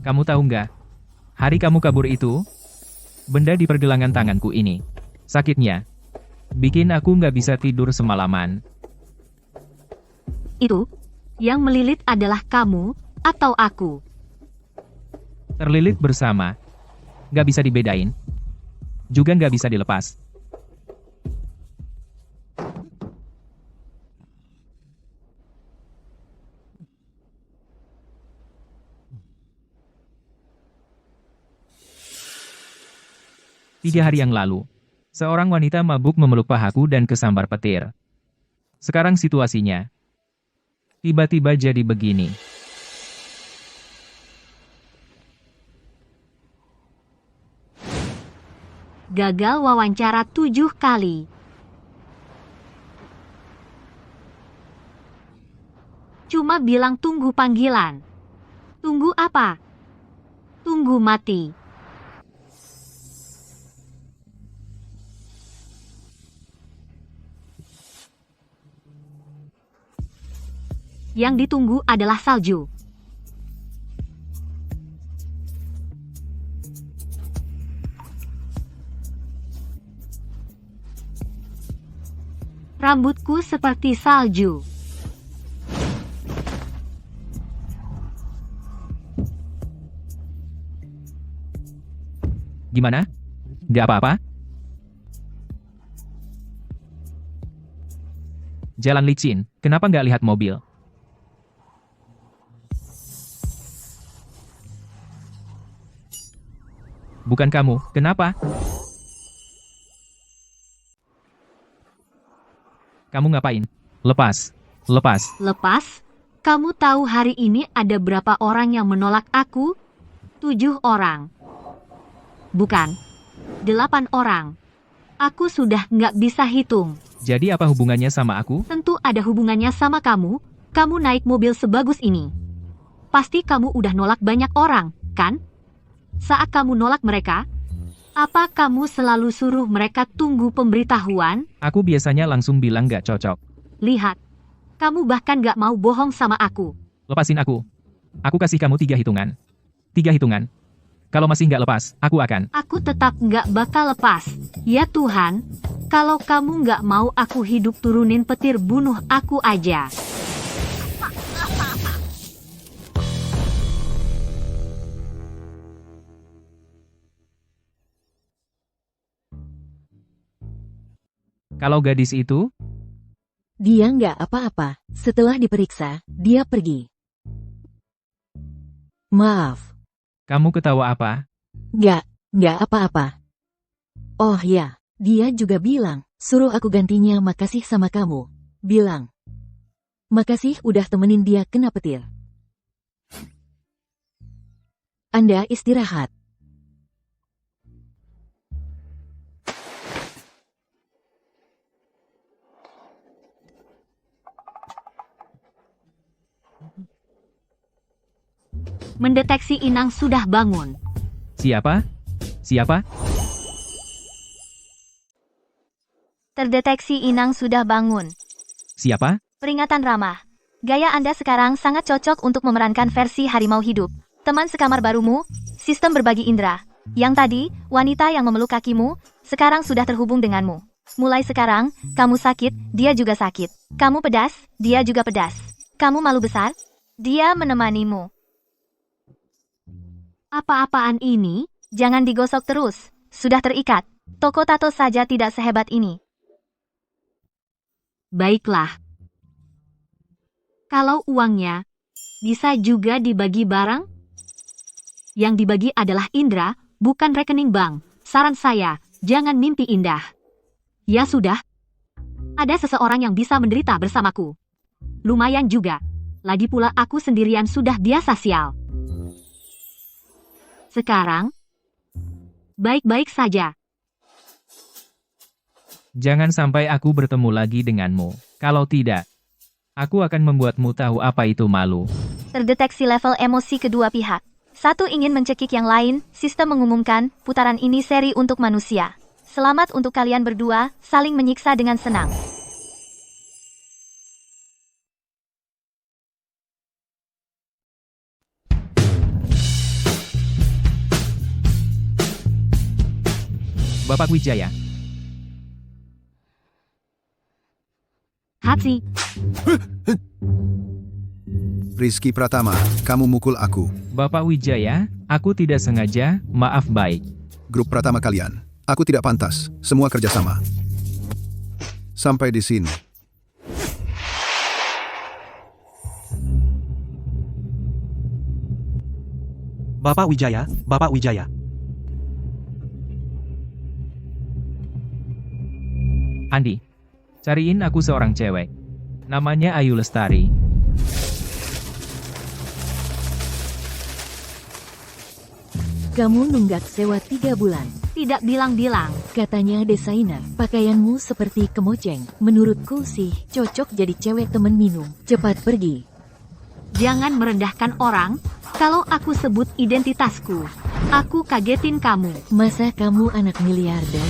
Kamu tahu nggak? Hari kamu kabur itu, benda di pergelangan tanganku ini. Sakitnya. Bikin aku nggak bisa tidur semalaman. Itu, yang melilit adalah kamu, atau aku? Terlilit bersama. Nggak bisa dibedain. Juga nggak bisa dilepas. Tiga hari yang lalu, seorang wanita mabuk memeluk pahaku dan kesambar petir. Sekarang situasinya tiba-tiba jadi begini. Gagal wawancara 7 kali. Cuma bilang tunggu panggilan. Tunggu apa? Tunggu mati. Yang ditunggu adalah salju. Rambutku seperti salju. Gimana? Nggak apa-apa? Jalan licin, kenapa nggak lihat mobil? Bukan kamu, kenapa? Kamu ngapain? Lepas. Lepas. Lepas? Kamu tahu hari ini ada berapa orang yang menolak aku? 7 orang. Bukan. 8 orang. Aku sudah nggak bisa hitung. Jadi apa hubungannya sama aku? Tentu ada hubungannya sama kamu. Kamu naik mobil sebagus ini. Pasti kamu udah nolak banyak orang, kan? Saat kamu nolak mereka, apa kamu selalu suruh mereka tunggu pemberitahuan? Aku biasanya langsung bilang nggak cocok. Lihat, kamu bahkan nggak mau bohong sama aku. Lepasin aku. Aku kasih kamu 3 hitungan. 3 hitungan. Kalau masih nggak lepas, aku akan. Aku tetap nggak bakal lepas. Ya Tuhan, kalau kamu nggak mau aku hidup turunin petir bunuh aku aja. Kalau gadis itu, Dia nggak apa-apa. Setelah diperiksa, dia pergi. Maaf, kamu ketawa apa? nggak apa-apa. Oh ya, dia juga bilang, suruh aku gantinya makasih sama kamu. Bilang, makasih udah temenin dia kena petir. Anda istirahat. Mendeteksi inang sudah bangun. Siapa? Siapa? Terdeteksi inang sudah bangun. Siapa? Peringatan ramah. Gaya Anda sekarang sangat cocok untuk memerankan versi harimau hidup. Teman sekamar barumu, sistem berbagi indera. Yang tadi, wanita yang memeluk kakimu, sekarang sudah terhubung denganmu. Mulai sekarang, kamu sakit, dia juga sakit. Kamu pedas, dia juga pedas. Kamu malu besar, dia menemanimu. Apa-apaan ini? Jangan digosok terus, sudah terikat. Toko tato saja tidak sehebat ini. Baiklah. Kalau uangnya bisa juga dibagi bareng? Yang dibagi adalah indera, bukan rekening bank. Saran saya, jangan mimpi indah. Ya sudah. Ada seseorang yang bisa menderita bersamaku. Lumayan juga. Lagi pula aku sendirian sudah biasa sial. Sekarang, baik-baik saja. Jangan sampai aku bertemu lagi denganmu. Kalau tidak, aku akan membuatmu tahu apa itu malu. Terdeteksi level emosi kedua pihak. Satu ingin mencekik yang lain, sistem mengumumkan, putaran ini seri untuk manusia. Selamat untuk kalian berdua, saling menyiksa dengan senang. Bapak Wijaya. Hatsi, Rizky Pratama, kamu mukul aku. Bapak Wijaya, aku tidak sengaja, maaf baik. Grup Pratama kalian. Aku tidak pantas. Semua kerjasama. Sampai di sini. Bapak Wijaya, Bapak Wijaya. Andi, cariin aku seorang cewek. Namanya Ayu Lestari. Kamu nunggak sewa 3 bulan. tidak bilang-bilang. Katanya desainer, pakaianmu seperti kemoceng. Menurutku sih, cocok jadi cewek temen minum. Cepat pergi. Jangan merendahkan orang. Kalau aku sebut identitasku, aku kagetin kamu. Masa kamu anak miliarder?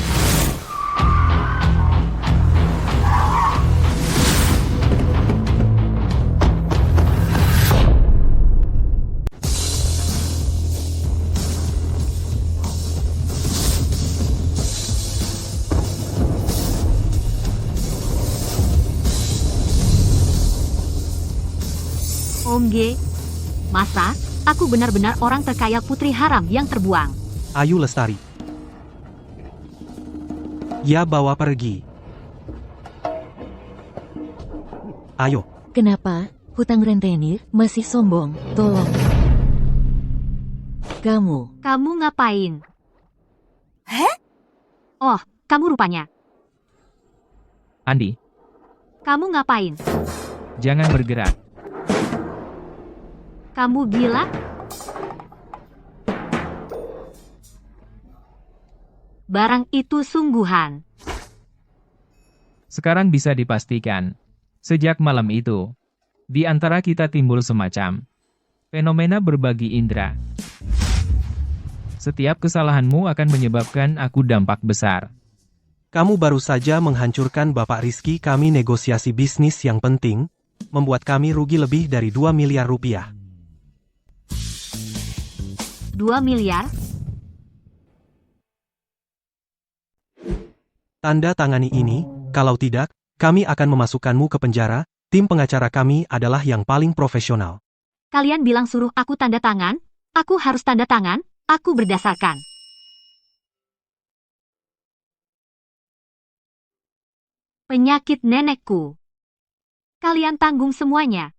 Om G. Masa? Aku benar-benar orang terkaya putri haram yang terbuang. Ayu Lestari. Ya bawa pergi. Ayo. Kenapa? Hutang rentenir masih sombong. Tolong. Kamu. Kamu ngapain? Oh, kamu rupanya. Andi, Kamu ngapain? jangan bergerak. Kamu gila? Barang itu sungguhan. Sekarang bisa dipastikan, sejak malam itu, di antara kita timbul semacam fenomena berbagi indera. Setiap kesalahanmu akan menyebabkan aku dampak besar. Kamu baru saja menghancurkan Bapak Rizky kami negosiasi bisnis yang penting, membuat kami rugi lebih dari 2 miliar rupiah. 2 miliar? Tanda tangani ini, kalau tidak, kami akan memasukkanmu ke penjara, tim pengacara kami adalah yang paling profesional. Kalian bilang suruh aku tanda tangan? Aku harus tanda tangan? Aku berdasarkan. Penyakit nenekku. Kalian tanggung semuanya.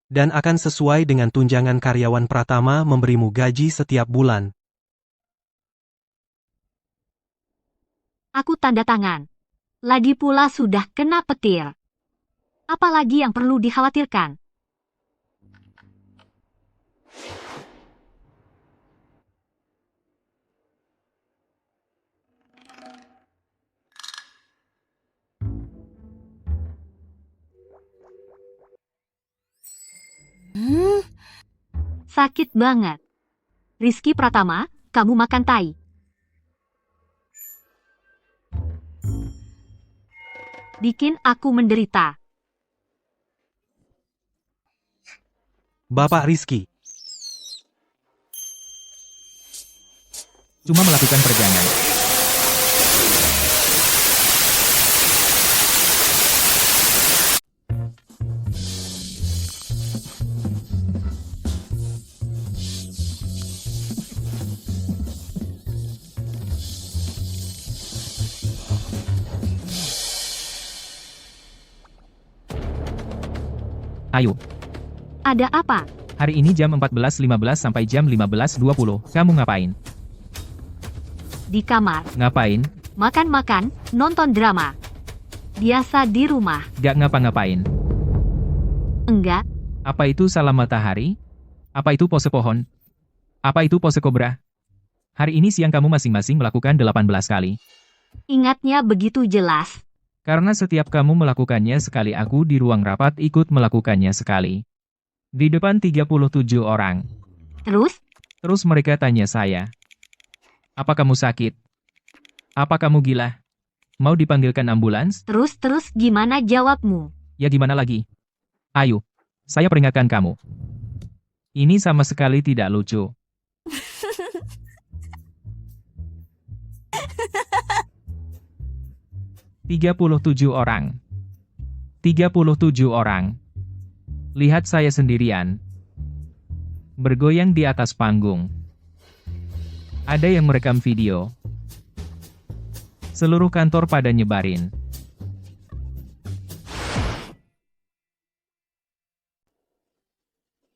Dan akan sesuai dengan tunjangan karyawan Pratama memberimu gaji setiap bulan. Aku tanda tangan. Lagi pula sudah kena petir. Apalagi yang perlu dikhawatirkan? Sakit banget. Rizky Pratama, kamu makan tai. Bikin aku menderita. Bapak Rizky, Cuma melakukan peregangan. Ayo, Ada apa? hari ini jam 14.15 sampai jam 15.20. Kamu ngapain? Di kamar. Ngapain? Makan-makan, nonton drama. Biasa di rumah. Gak ngapa-ngapain. Enggak, Apa itu salam matahari? Apa itu pose pohon? Apa itu pose kobra? Hari ini siang kamu masing-masing melakukan 18 kali. ingatnya begitu jelas. Karena setiap kamu melakukannya sekali, aku di ruang rapat ikut melakukannya sekali. Di depan 37 orang. Terus, Mereka tanya saya. Apa kamu sakit? Apa kamu gila? Mau dipanggilkan ambulans? terus gimana jawabmu? Ya gimana lagi? Ayo, saya peringatkan kamu. Ini sama sekali tidak lucu. 37 orang. 37 orang. Lihat saya sendirian. Bergoyang di atas panggung. Ada yang merekam video. Seluruh kantor pada nyebarin.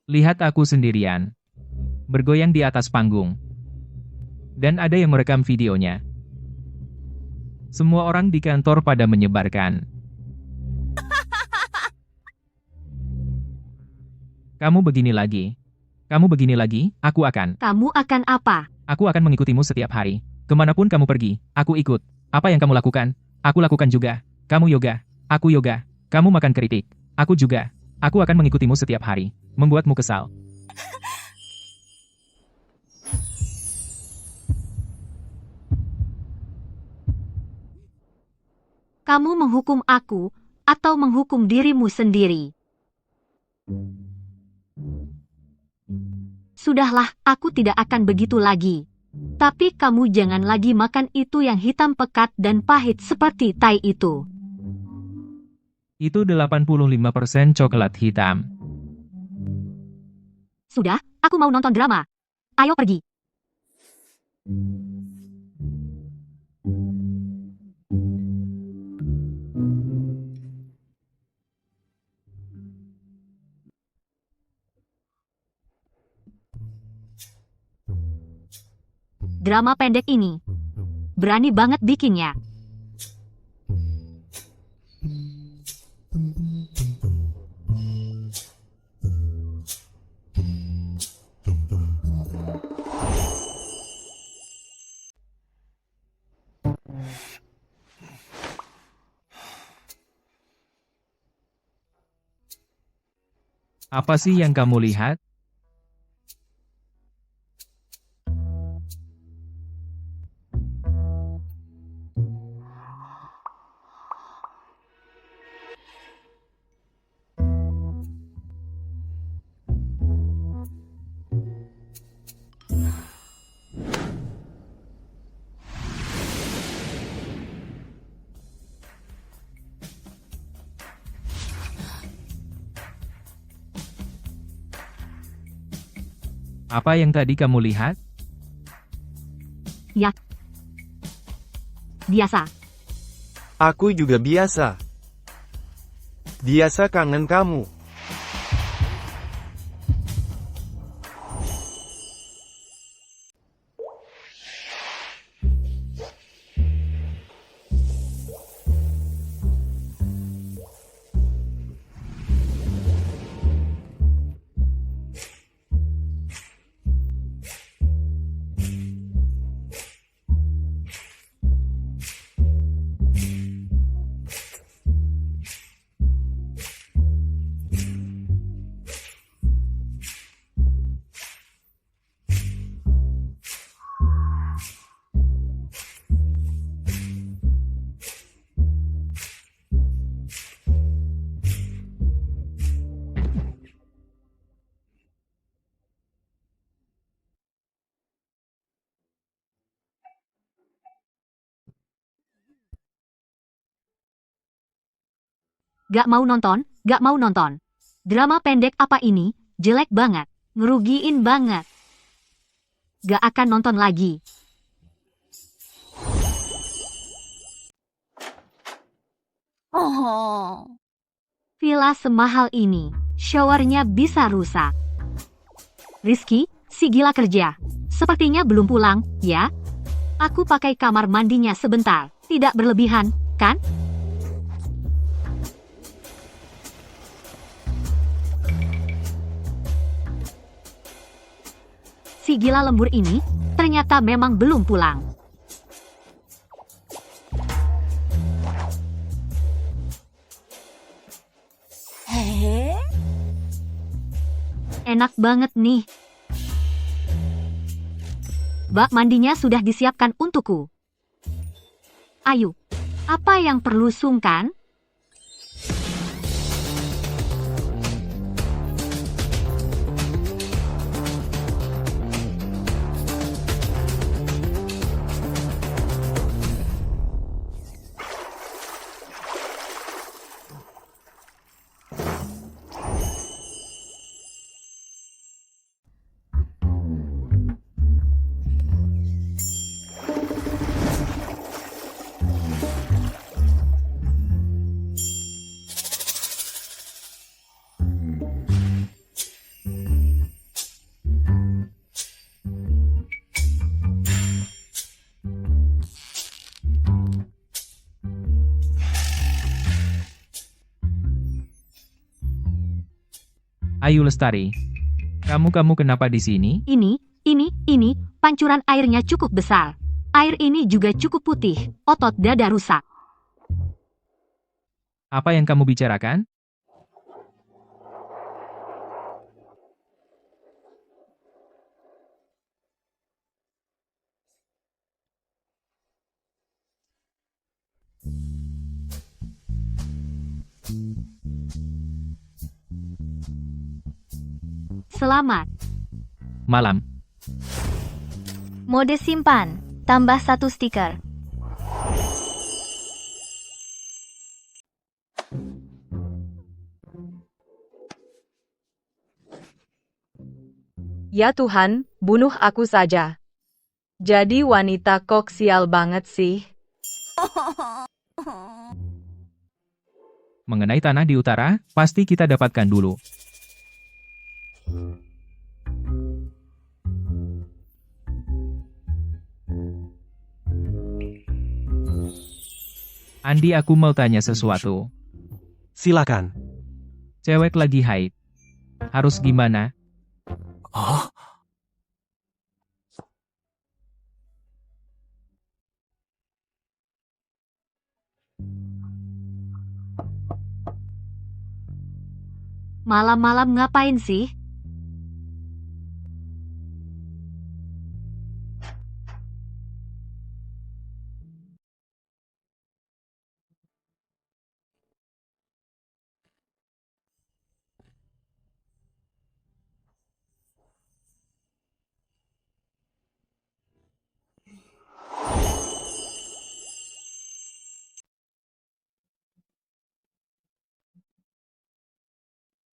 Lihat aku sendirian. Bergoyang di atas panggung. Dan ada yang merekam videonya. Semua orang di kantor pada menyebarkan. Kamu begini lagi. Kamu begini lagi, aku akan. Kamu akan apa? Aku akan mengikutimu setiap hari. Kemanapun kamu pergi, aku ikut. Apa yang kamu lakukan, aku lakukan juga. Kamu yoga, aku yoga. Kamu makan keripik, aku juga. Aku akan mengikutimu setiap hari. Membuatmu kesal. Kamu menghukum aku, atau menghukum dirimu sendiri? Sudahlah, aku tidak akan begitu lagi. Tapi kamu jangan lagi makan itu yang hitam pekat dan pahit seperti tai itu. Itu 85% coklat hitam. Sudah, aku mau nonton drama. Ayo pergi. Drama pendek ini. Berani banget bikinnya. Apa sih yang kamu lihat? Apa yang tadi kamu lihat? Ya. Biasa. Aku juga biasa. Biasa kangen kamu. Gak mau nonton, gak mau nonton. Drama pendek apa ini? Jelek banget. Ngerugiin banget. Gak akan nonton lagi. Oh. Villa semahal ini, showernya bisa rusak. Rizky, si gila kerja. Sepertinya belum pulang, ya? Aku pakai kamar mandinya sebentar. Tidak berlebihan, kan? Si gila lembur ini, ternyata memang belum pulang. Enak banget nih. Bak mandinya sudah disiapkan untukku. Ayo, apa yang perlu sungkan? Ayu Lestari. Kamu kenapa di sini? Ini, pancuran airnya cukup besar. Air ini juga cukup putih, otot dada rusak. Apa yang kamu bicarakan? Selamat. Malam. Mode simpan. Tambah 1 stiker. Ya Tuhan, bunuh aku saja. Jadi wanita kok sial banget sih. Mengenai tanah di utara, pasti kita dapatkan dulu. Andi, aku mau tanya sesuatu. Silakan. Cewek lagi haid. Harus gimana? Malam-malam ngapain sih?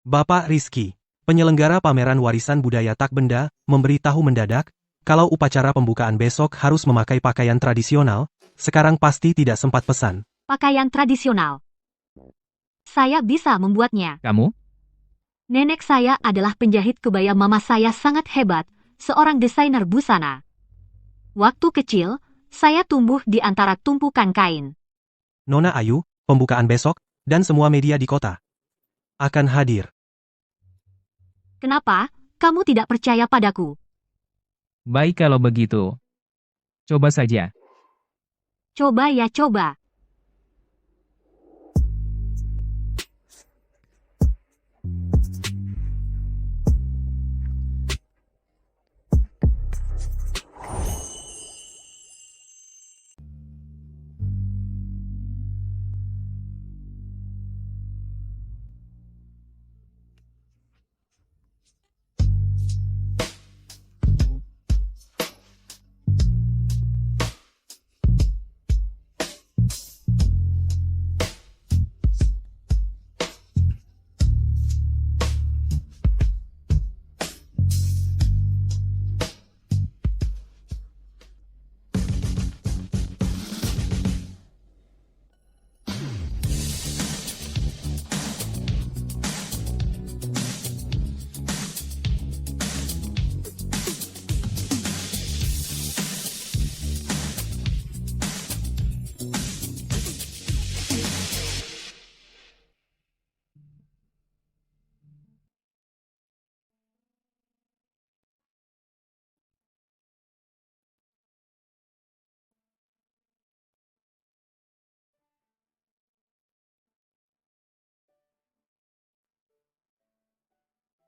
Bapak Rizky, penyelenggara pameran warisan budaya tak benda, memberitahu mendadak, kalau upacara pembukaan besok harus memakai pakaian tradisional, sekarang pasti tidak sempat pesan. Pakaian tradisional. Saya bisa membuatnya. Kamu? Nenek saya adalah penjahit kebaya, mama saya sangat hebat, seorang desainer busana. Waktu kecil, saya tumbuh di antara tumpukan kain. Nona Ayu, pembukaan besok, dan semua media di kota akan hadir. Kenapa kamu tidak percaya padaku? Baik kalau begitu. Coba saja. Coba ya coba.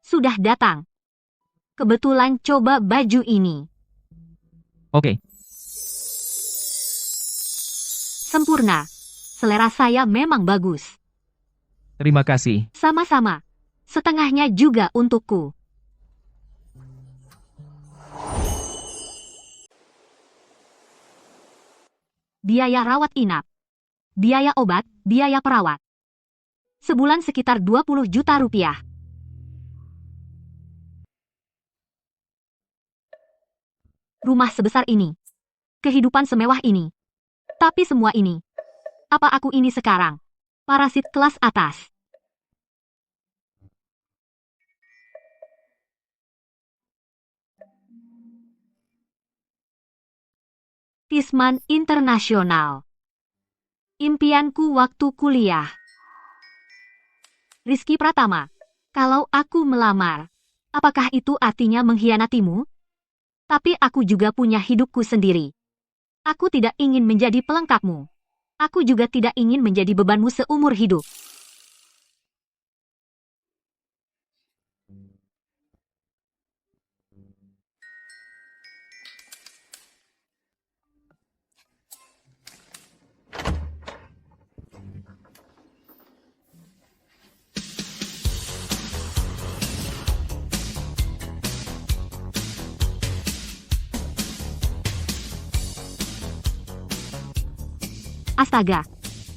Sudah datang. Kebetulan coba baju ini. Oke. Sempurna. Selera saya memang bagus. Terima kasih. Sama-sama. Setengahnya juga untukku. Biaya rawat inap. Biaya obat, biaya perawat. Sebulan sekitar 20 juta rupiah. Rumah sebesar ini. Kehidupan semewah ini. Tapi semua ini. Apa aku ini sekarang? Parasit kelas atas. Tisman Internasional. Impianku waktu kuliah. Rizky Pratama. Kalau aku melamar, apakah itu artinya mengkhianatimu? Tapi aku juga punya hidupku sendiri. Aku tidak ingin menjadi pelengkapmu. Aku juga tidak ingin menjadi bebanmu seumur hidup. Astaga,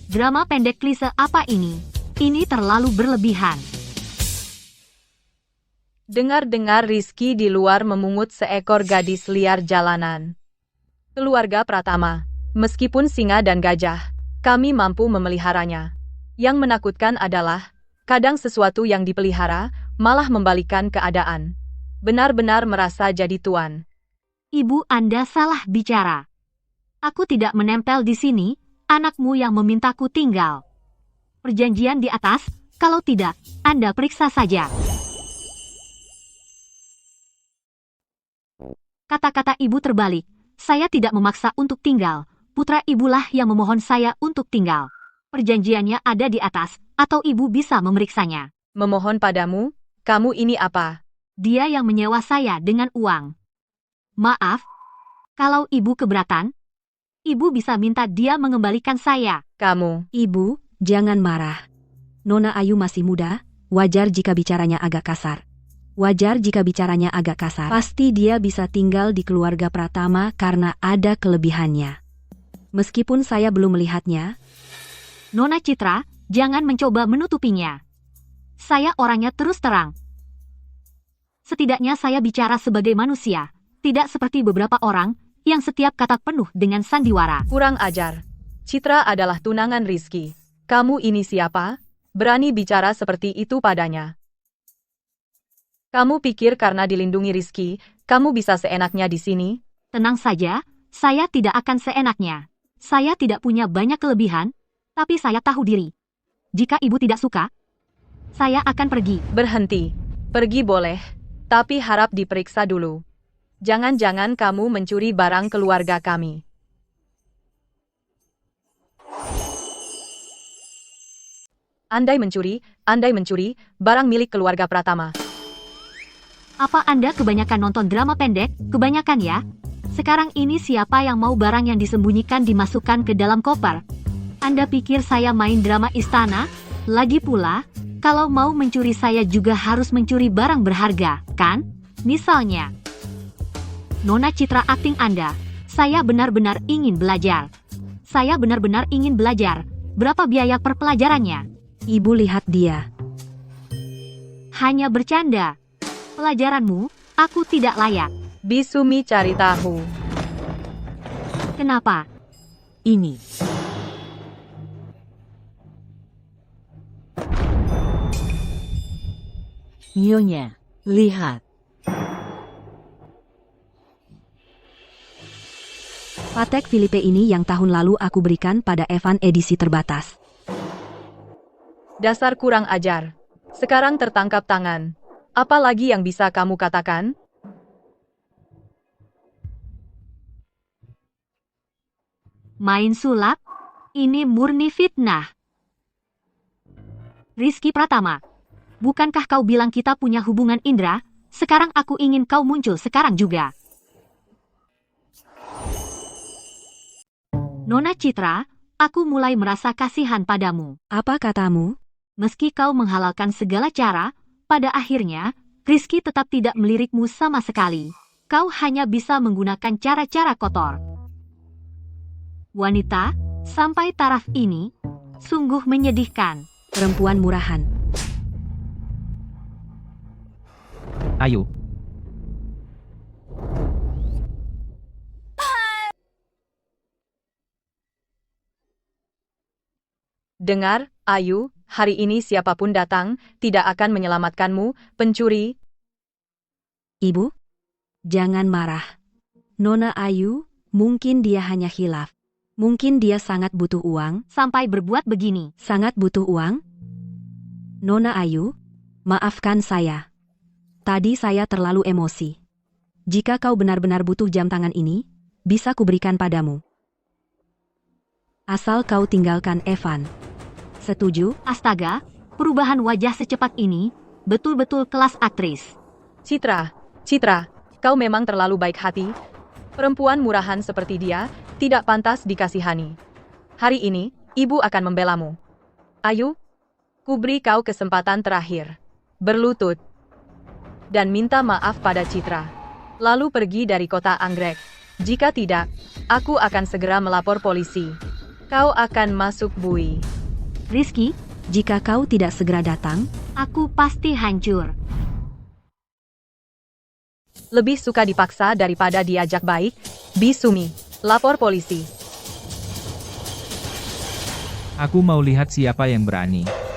drama pendek klise apa ini? Ini terlalu berlebihan. Dengar-dengar Rizky di luar memungut seekor gadis liar jalanan. Keluarga Pratama, meskipun singa dan gajah, kami mampu memeliharanya. Yang menakutkan adalah, kadang sesuatu yang dipelihara malah membalikkan keadaan. Benar-benar merasa jadi tuan. Ibu Anda salah bicara. Aku tidak menempel di sini, anakmu yang memintaku tinggal. Perjanjian di atas, kalau tidak, Anda periksa saja. Kata-kata ibu terbalik. Saya tidak memaksa untuk tinggal. Putra ibulah yang memohon saya untuk tinggal. Perjanjiannya ada di atas, atau ibu bisa memeriksanya. Memohon padamu, kamu ini apa? Dia yang menyewa saya dengan uang. Maaf, kalau ibu keberatan, ibu bisa minta dia mengembalikan saya. Kamu. Ibu, jangan marah. Nona Ayu masih muda, wajar jika bicaranya agak kasar. Wajar jika bicaranya agak kasar. Pasti dia bisa tinggal di keluarga Pratama karena ada kelebihannya. Meskipun saya belum melihatnya. Nona Citra, jangan mencoba menutupinya. Saya orangnya terus terang. Setidaknya saya bicara sebagai manusia, tidak seperti beberapa orang yang setiap kata penuh dengan sandiwara. Kurang ajar. Citra adalah tunangan Rizky. Kamu ini siapa? Berani bicara seperti itu padanya. Kamu pikir karena dilindungi Rizky, kamu bisa seenaknya di sini? Tenang saja, saya tidak akan seenaknya. Saya tidak punya banyak kelebihan, tapi saya tahu diri. Jika ibu tidak suka, saya akan pergi. Berhenti. Pergi boleh, tapi harap diperiksa dulu. Jangan-jangan kamu mencuri barang keluarga kami. Andai mencuri, barang milik keluarga Pratama. Apa Anda kebanyakan nonton drama pendek? Kebanyakan ya? Sekarang ini siapa yang mau barang yang disembunyikan dimasukkan ke dalam koper? Anda pikir saya main drama istana? Lagi pula, kalau mau mencuri saya juga harus mencuri barang berharga, kan? Misalnya, Nona Citra akting Anda. Saya benar-benar ingin belajar. Saya benar-benar ingin belajar. Berapa biaya per pelajarannya? Ibu lihat dia. Hanya bercanda. Pelajaranmu, aku tidak layak. Bisumi cari tahu. Kenapa? Ini. Nyonya, lihat. Patek Philippe ini yang tahun lalu aku berikan pada Evan edisi terbatas. Dasar kurang ajar. Sekarang tertangkap tangan. Apa lagi yang bisa kamu katakan? Main sulap? Ini murni fitnah. Rizky Pratama, bukankah kau bilang kita punya hubungan indra? Sekarang aku ingin kau muncul sekarang juga. Nona Citra, aku mulai merasa kasihan padamu. Apa katamu? Meski kau menghalalkan segala cara, pada akhirnya, Rizky tetap tidak melirikmu sama sekali. Kau hanya bisa menggunakan cara-cara kotor. Wanita, sampai taraf ini, sungguh menyedihkan. Perempuan murahan. Ayo. Dengar, Ayu, hari ini siapapun datang, tidak akan menyelamatkanmu, pencuri. Ibu, jangan marah. Nona Ayu, mungkin dia hanya khilaf. Mungkin dia sangat butuh uang. Sampai berbuat begini. Sangat butuh uang? Nona Ayu, Maafkan saya. Tadi saya terlalu emosi. Jika kau benar-benar butuh jam tangan ini, bisa kuberikan padamu. Asal kau tinggalkan Evan. Setuju? Astaga, perubahan wajah secepat ini, betul-betul kelas aktris. Citra, kau memang terlalu baik hati. Perempuan murahan seperti dia, tidak pantas dikasihani. Hari ini, ibu akan membelamu. Ayo, kuberi kau kesempatan terakhir. Berlutut. Dan minta maaf pada Citra. Lalu pergi dari kota Anggrek. Jika tidak, aku akan segera melapor polisi. Kau akan masuk bui. Rizky, Jika kau tidak segera datang, aku pasti hancur. Lebih suka dipaksa daripada diajak baik. Bisumi, lapor polisi. Aku mau lihat siapa yang berani.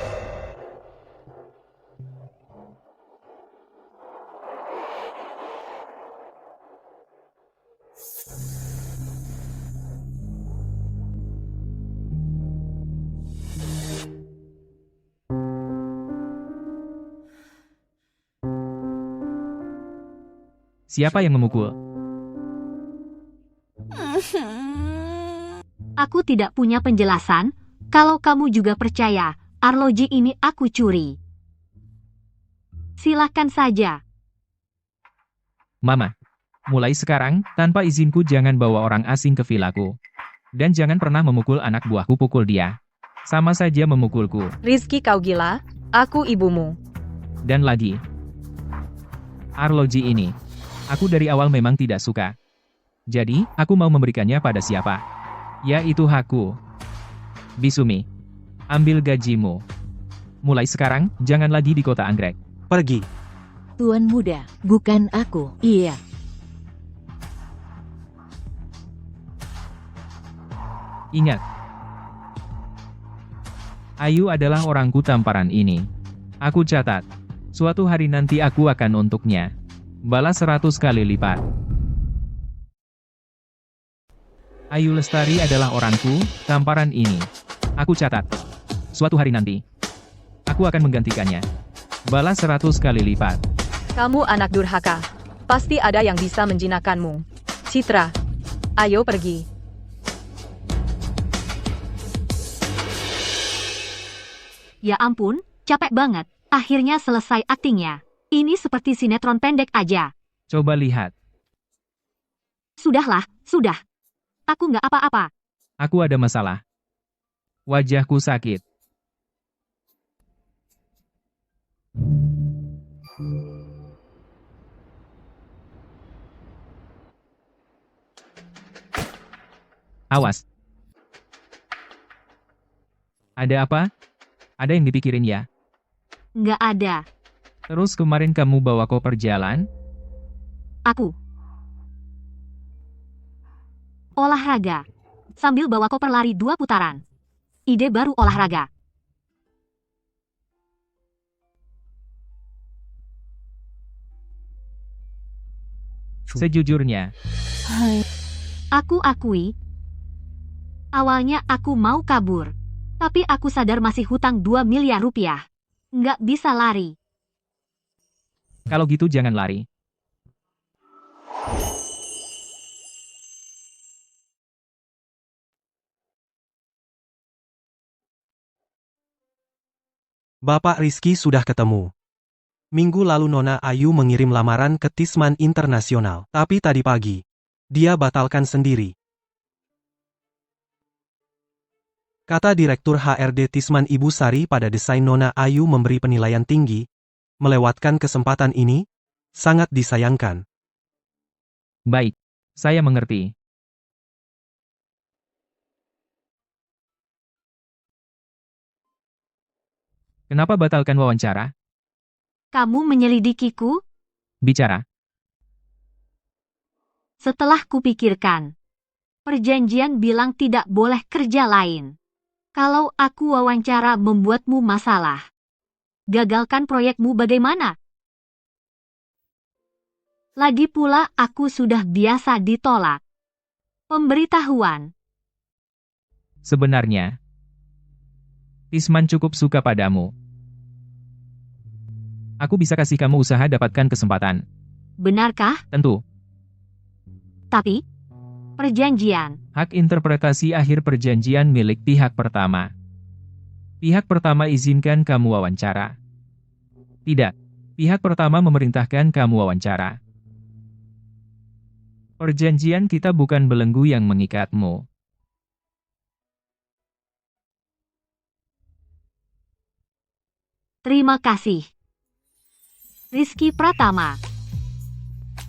Siapa yang memukul? Aku tidak punya penjelasan, kalau kamu juga percaya, arloji ini aku curi. Silakan saja. Mama, mulai sekarang, tanpa izinku jangan bawa orang asing ke vilaku. Dan jangan pernah memukul anak buahku, pukul dia. Sama saja memukulku. Rizky, kau gila? Aku ibumu. Dan lagi, arloji ini, aku dari awal memang tidak suka. Jadi, aku mau memberikannya pada siapa? Yaitu hakku. Bisumi, ambil gajimu. Mulai sekarang, jangan lagi di kota Anggrek. Pergi. Tuan muda, bukan aku. Iya. Ingat, Ayu adalah orangku tamparan ini. Aku catat, suatu hari nanti aku akan untuknya balas 100 kali lipat. Ayu Lestari adalah orangku, tamparan ini. Aku catat. Suatu hari nanti, aku akan menggantikannya. Balas 100 kali lipat. Kamu anak durhaka. Pasti ada yang bisa menjinakkanmu. Citra, ayo pergi. Ya ampun, capek banget. Akhirnya selesai aktingnya. Ini seperti sinetron pendek aja. Coba lihat, Sudahlah, sudah. Aku nggak apa-apa. aku ada masalah. Wajahku sakit. Awas. Ada apa? Ada yang dipikirin ya? Nggak ada. Terus kemarin kamu bawa koper jalan? Aku. Olahraga. Sambil bawa koper lari 2 putaran. Ide baru olahraga. Sejujurnya, Aku akui. Awalnya aku mau kabur. Tapi aku sadar masih hutang 2 miliar rupiah. Nggak bisa lari. kalau gitu jangan lari. Bapak Rizky sudah ketemu. Minggu lalu Nona Ayu mengirim lamaran ke Tisman Internasional, tapi tadi pagi, dia batalkan sendiri. Kata Direktur HRD Tisman Ibu Sari pada desain Nona Ayu memberi penilaian tinggi, melewatkan kesempatan ini, sangat disayangkan. Baik, saya mengerti. Kenapa batalkan wawancara? Kamu menyelidikiku? Bicara. Setelah kupikirkan. Perjanjian bilang tidak boleh kerja lain. Kalau aku wawancara membuatmu masalah. Gagalkan proyekmu bagaimana? Lagi pula aku sudah biasa ditolak. Pemberitahuan. Sebenarnya, Tisman cukup suka padamu. Aku bisa kasih kamu usaha dapatkan kesempatan. Benarkah? Tentu. Tapi, perjanjian. Hak interpretasi akhir perjanjian milik pihak pertama. Pihak pertama izinkan kamu wawancara. Tidak. Pihak pertama memerintahkan kamu wawancara. Perjanjian kita bukan belenggu yang mengikatmu. Terima kasih. Rizky Pratama.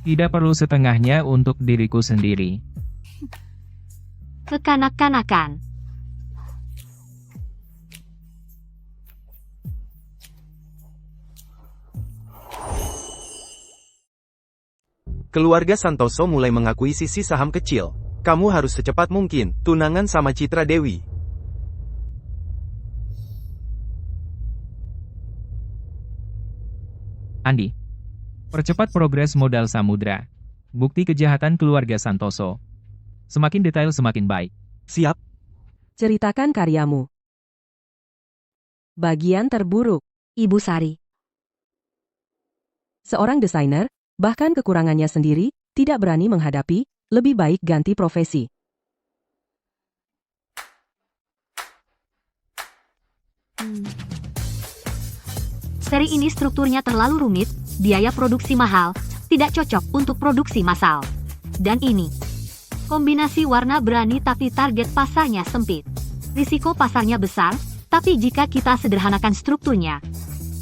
Tidak perlu setengahnya untuk diriku sendiri. Kekanak-kanakan. Keluarga Santoso mulai mengakuisisi saham kecil. Kamu harus secepat mungkin tunangan sama Citra Dewi. Andi. Percepat progres modal Samudra. Bukti kejahatan keluarga Santoso. Semakin detail semakin baik. Siap. Ceritakan karyamu. Bagian terburuk. Ibu Sari. Seorang desainer, bahkan kekurangannya sendiri, tidak berani menghadapi, lebih baik ganti profesi. Seri ini strukturnya terlalu rumit, biaya produksi mahal, tidak cocok untuk produksi massal. Dan ini, kombinasi warna berani tapi target pasarnya sempit. Risiko pasarnya besar, tapi jika kita sederhanakan strukturnya,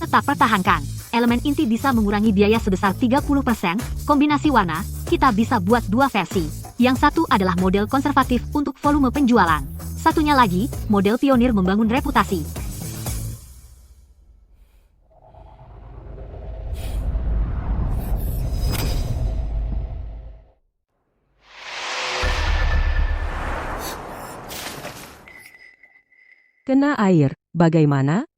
tetap pertahankan. Elemen inti bisa mengurangi biaya sebesar 30%, kombinasi warna, kita bisa buat dua versi. Yang satu adalah model konservatif untuk volume penjualan. Satunya lagi, model pionir membangun reputasi. Kena air, bagaimana?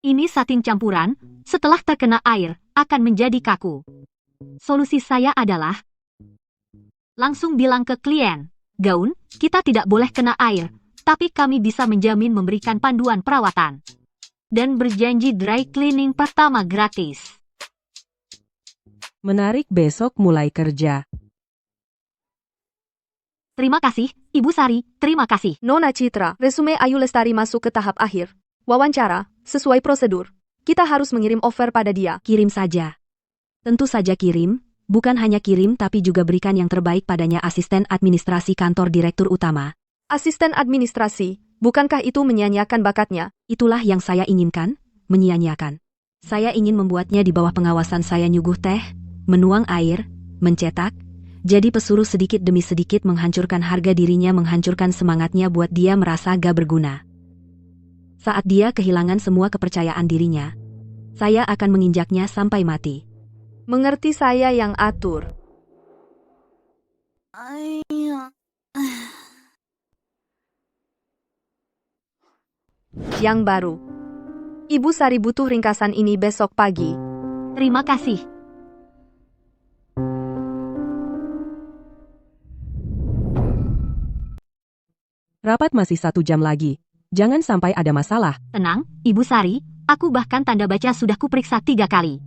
Ini satin campuran, setelah terkena air, akan menjadi kaku. Solusi saya adalah langsung bilang ke klien, gaun, kita tidak boleh kena air, tapi kami bisa menjamin memberikan panduan perawatan. Dan berjanji dry cleaning pertama gratis. Menarik, besok mulai kerja. Terima kasih, Ibu Sari, terima kasih. Nona Citra, resume Ayu Lestari masuk ke tahap akhir. Wawancara, sesuai prosedur. Kita harus mengirim offer pada dia. Kirim saja. Tentu saja kirim, bukan hanya kirim tapi juga berikan yang terbaik padanya. Asisten administrasi kantor direktur utama. Asisten administrasi, bukankah itu menyia-nyiakan bakatnya? Itulah yang saya inginkan, menyia-nyiakan. Saya ingin membuatnya di bawah pengawasan saya, nyuguh teh, menuang air, mencetak, jadi pesuruh sedikit demi sedikit menghancurkan harga dirinya, menghancurkan semangatnya buat dia merasa gak berguna. Saat dia kehilangan semua kepercayaan dirinya, saya akan menginjaknya sampai mati. Mengerti, saya yang atur. Yang baru. Ibu Sari butuh ringkasan ini besok pagi. Terima kasih. Rapat masih 1 jam lagi. Jangan sampai ada masalah. Tenang, Ibu Sari, aku bahkan tanda baca sudah kuperiksa 3 kali.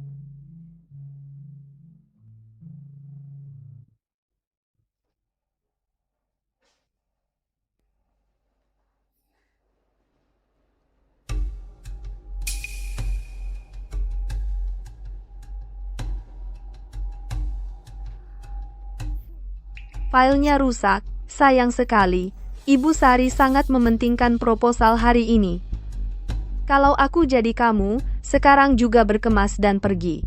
Filenya rusak, sayang sekali. Ibu Sari sangat mementingkan proposal hari ini. Kalau aku jadi kamu, sekarang juga berkemas dan pergi.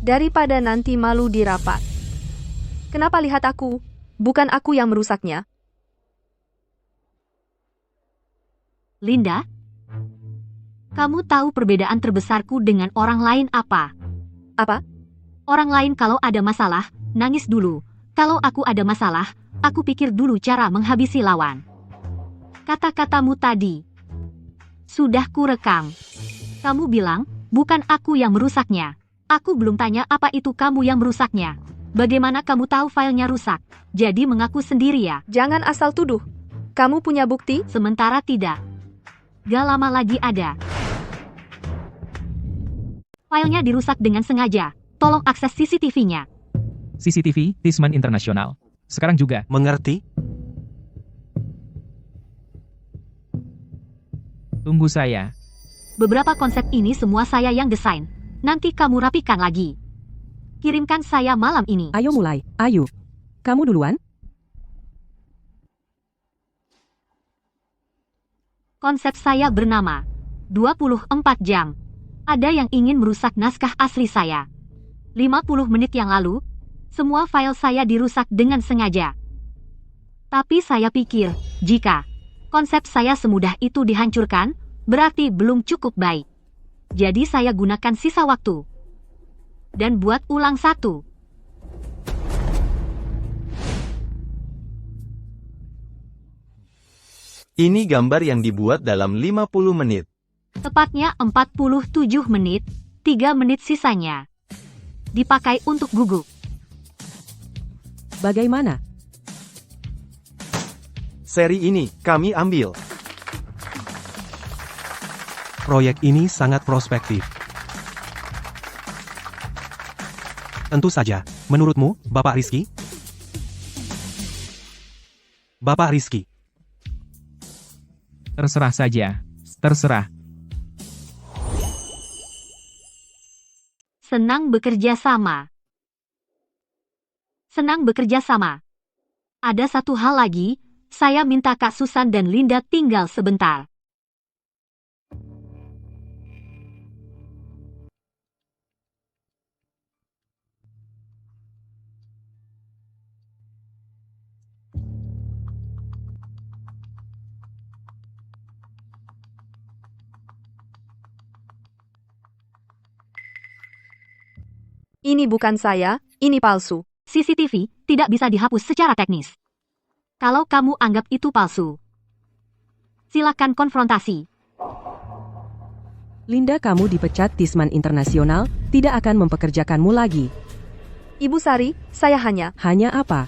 Daripada nanti malu di rapat. Kenapa lihat aku? Bukan aku yang merusaknya. Linda, kamu tahu perbedaan terbesarku dengan orang lain apa? Apa? Orang lain kalau ada masalah, nangis dulu. Kalau aku ada masalah, aku pikir dulu cara menghabisi lawan. Kata-katamu tadi sudah kurekam. Kamu bilang, bukan aku yang merusaknya. Aku belum tanya apa itu kamu yang merusaknya. Bagaimana kamu tahu filenya rusak? Jadi mengaku sendiri ya? Jangan asal tuduh. Kamu punya bukti? Sementara tidak. Gak lama lagi ada. Filenya dirusak dengan sengaja. Tolong akses CCTV-nya. CCTV, Tisman Internasional. Sekarang juga. Mengerti? Tunggu saya. Beberapa konsep ini semua saya yang desain. Nanti kamu rapikan lagi. Kirimkan saya malam ini. Ayo mulai, ayo. Kamu duluan? Konsep saya bernama 24 jam. Ada yang ingin merusak naskah asli saya. 50 menit yang lalu, semua file saya dirusak dengan sengaja. Tapi saya pikir, jika konsep saya semudah itu dihancurkan, berarti belum cukup baik. Jadi saya gunakan sisa waktu. Dan buat ulang satu. Ini gambar yang dibuat dalam 50 menit. Tepatnya 47 menit, 3 menit sisanya dipakai untuk guguk. Bagaimana? Seri ini, kami ambil. Proyek ini sangat prospektif. Tentu saja, menurutmu, Bapak Rizky? Bapak Rizky. Terserah saja. Terserah. Senang bekerja sama. Senang bekerja sama. Ada satu hal lagi, saya minta Kak Susan dan Linda tinggal sebentar. Ini bukan saya, ini palsu. CCTV tidak bisa dihapus secara teknis. Kalau kamu anggap itu palsu, silakan konfrontasi. Linda, kamu dipecat Tisman Internasional, tidak akan mempekerjakanmu lagi. Ibu Sari, saya hanya... Hanya apa?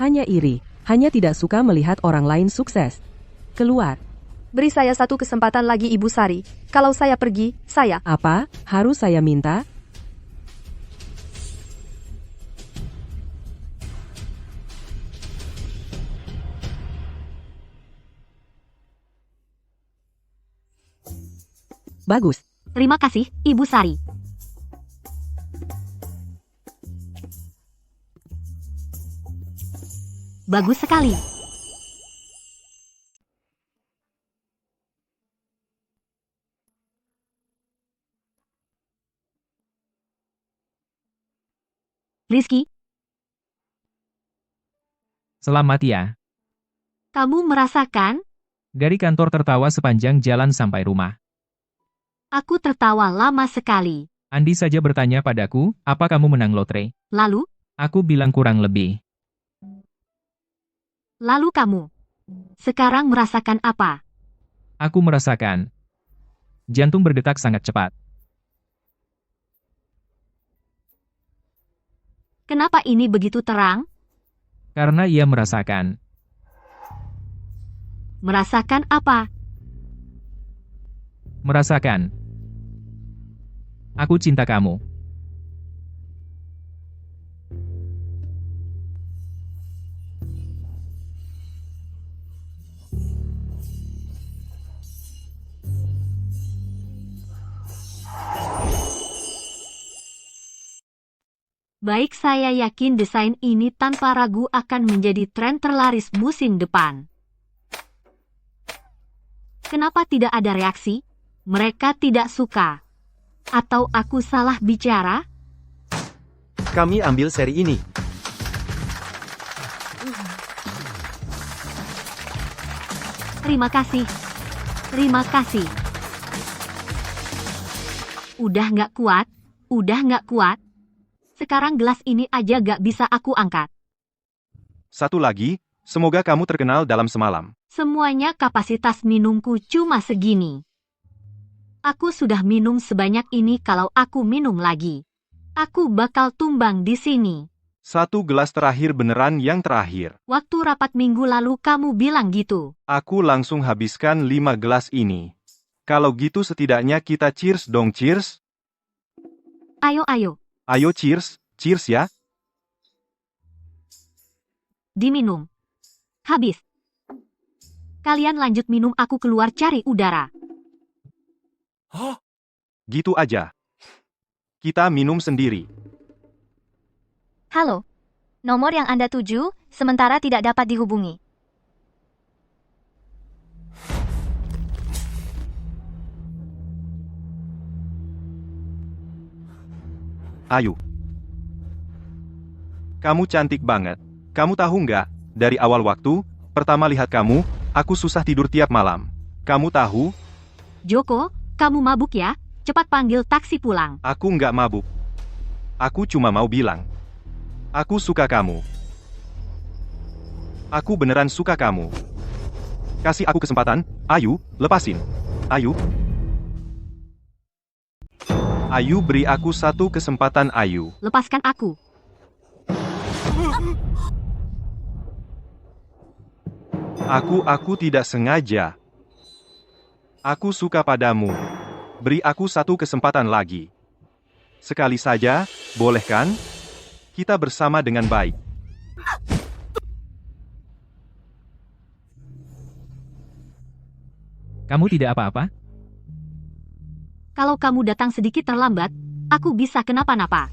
Hanya iri, hanya tidak suka melihat orang lain sukses. Keluar. Beri saya satu kesempatan lagi Ibu Sari. Kalau saya pergi, saya... Apa? Harus saya minta? Bagus. Terima kasih, Ibu Sari. Bagus sekali. Rizky, Selamat ya. kamu merasakan? Dari kantor tertawa sepanjang jalan sampai rumah. Aku tertawa lama sekali. Andi saja bertanya padaku, apa kamu menang lotre? Lalu? Aku bilang kurang lebih. Lalu kamu? Sekarang merasakan apa? Aku merasakan. Jantung berdetak sangat cepat. Kenapa ini begitu terang? Karena ia merasakan. Merasakan apa? Merasakan. Aku cinta kamu. Baik, saya yakin desain ini tanpa ragu akan menjadi tren terlaris musim depan. Kenapa tidak ada reaksi? Mereka tidak suka. Atau aku salah bicara? Kami ambil seri ini. Terima kasih. Terima kasih. Udah nggak kuat? Udah nggak kuat? Sekarang gelas ini aja gak bisa aku angkat. Satu lagi, semoga kamu terkenal dalam semalam. Semuanya kapasitas minumku cuma segini. Aku sudah minum sebanyak ini, kalau aku minum lagi, aku bakal tumbang di sini. 1 gelas terakhir beneran yang terakhir. Waktu rapat minggu lalu kamu bilang gitu. Aku langsung habiskan 5 gelas ini. Kalau gitu setidaknya kita cheers dong, cheers. Ayo, ayo, Ayo cheers, cheers ya. diminum. Habis. Kalian lanjut minum, aku keluar cari udara. Gitu aja. Kita minum sendiri. Halo. Nomor yang Anda tuju, sementara tidak dapat dihubungi. Ayu. Kamu cantik banget. Kamu tahu nggak, dari awal waktu, pertama lihat kamu, aku susah tidur tiap malam. Kamu tahu, Joko, kamu mabuk ya? Cepat panggil taksi pulang. aku nggak mabuk. Aku cuma mau bilang. Aku suka kamu. Aku beneran suka kamu. Kasih aku kesempatan, Ayu, lepasin. Ayu. Ayu, beri aku 1 kesempatan, Ayu. Lepaskan aku. Aku tidak sengaja. Aku suka padamu. Beri aku 1 kesempatan lagi. Sekali saja, boleh kan? Kita bersama dengan baik. Kamu tidak apa-apa? Kalau kamu datang sedikit terlambat, aku bisa kenapa-napa.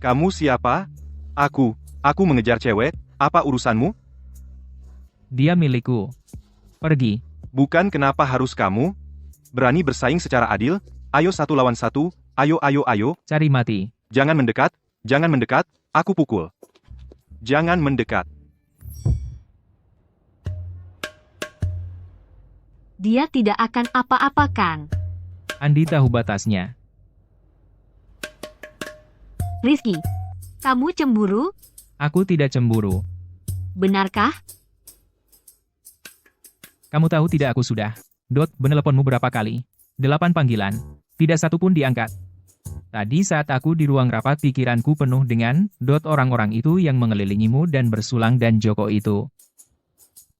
Kamu siapa? Aku mengejar cewek, apa urusanmu? Dia milikku. Pergi. Bukan, kenapa harus kamu? Berani bersaing secara adil? Ayo 1 lawan 1, ayo ayo ayo. Cari mati. Jangan mendekat, aku pukul. Jangan mendekat. Dia tidak akan apa-apakan. Andi tahu batasnya. Rizky, kamu cemburu? Aku tidak cemburu. Benarkah? Kamu tahu tidak, aku sudah meneleponmu berapa kali? 8 panggilan. Tidak satu pun diangkat. Tadi saat aku di ruang rapat, pikiranku penuh dengan orang-orang itu yang mengelilingimu dan bersulang, dan Joko itu.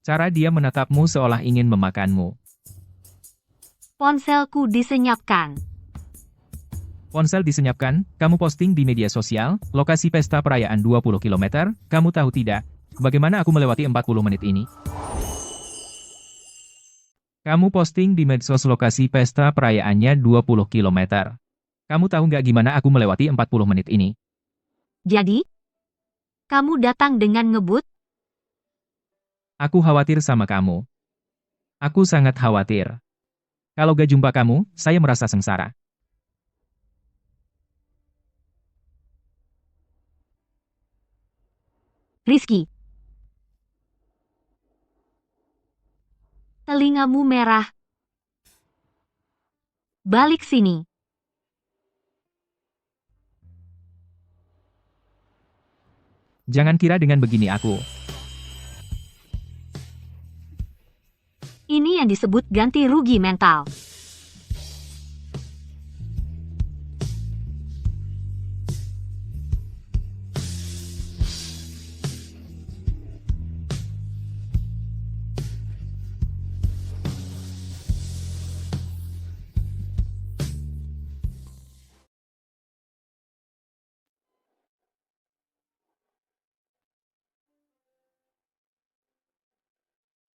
Cara dia menatapmu seolah ingin memakanmu. Ponselku disenyapkan. Ponsel disenyapkan, kamu posting di media sosial, lokasi pesta perayaan 20 km, kamu tahu tidak, bagaimana aku melewati 40 menit ini? Kamu posting di medsos lokasi pesta perayaannya 20 km. Kamu tahu nggak gimana aku melewati 40 menit ini? Jadi, kamu datang dengan ngebut? Aku khawatir sama kamu. Aku sangat khawatir. Kalau gak jumpa kamu, saya merasa sengsara. Rizky. Telingamu merah. Balik sini. Jangan kira dengan begini aku. Ini yang disebut ganti rugi mental.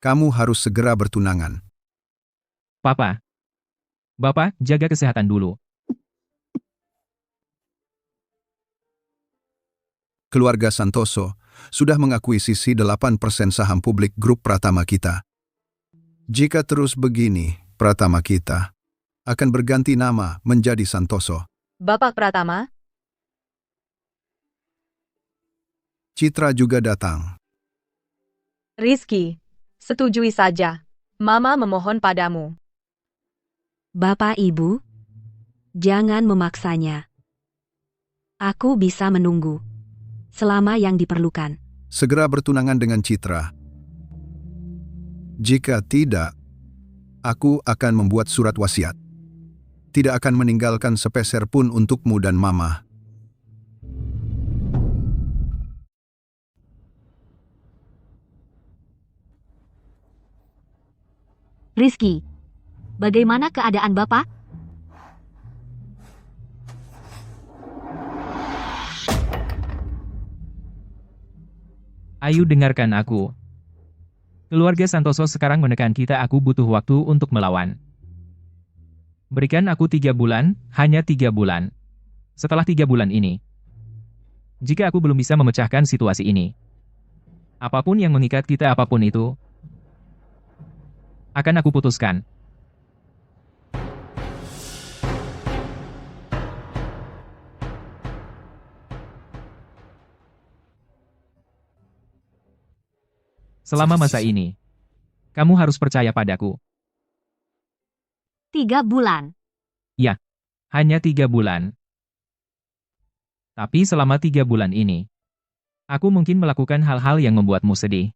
Kamu harus segera bertunangan. Papa. Bapak, jaga kesehatan dulu. Keluarga Santoso sudah mengakuisisi 8% saham publik grup Pratama kita. Jika terus begini, Pratama kita akan berganti nama menjadi Santoso. Bapak Pratama, Citra juga datang. Rizky, setujui saja. Mama memohon padamu. Bapak Ibu, jangan memaksanya. Aku bisa menunggu. Selama yang diperlukan. Segera bertunangan dengan Citra. Jika tidak, aku akan membuat surat wasiat. tidak akan meninggalkan sepeser pun untukmu dan Mama. Rizky, bagaimana keadaan Bapak? Ayo dengarkan aku. Keluarga Santoso sekarang menekan kita, aku butuh waktu untuk melawan. Berikan aku 3 bulan, hanya 3 bulan. Setelah 3 bulan ini, jika aku belum bisa memecahkan situasi ini, apapun yang mengikat kita, apapun itu, akan aku putuskan. Selama masa ini, kamu harus percaya padaku. 3 bulan. Ya, hanya 3 bulan. Tapi selama 3 bulan ini, aku mungkin melakukan hal-hal yang membuatmu sedih.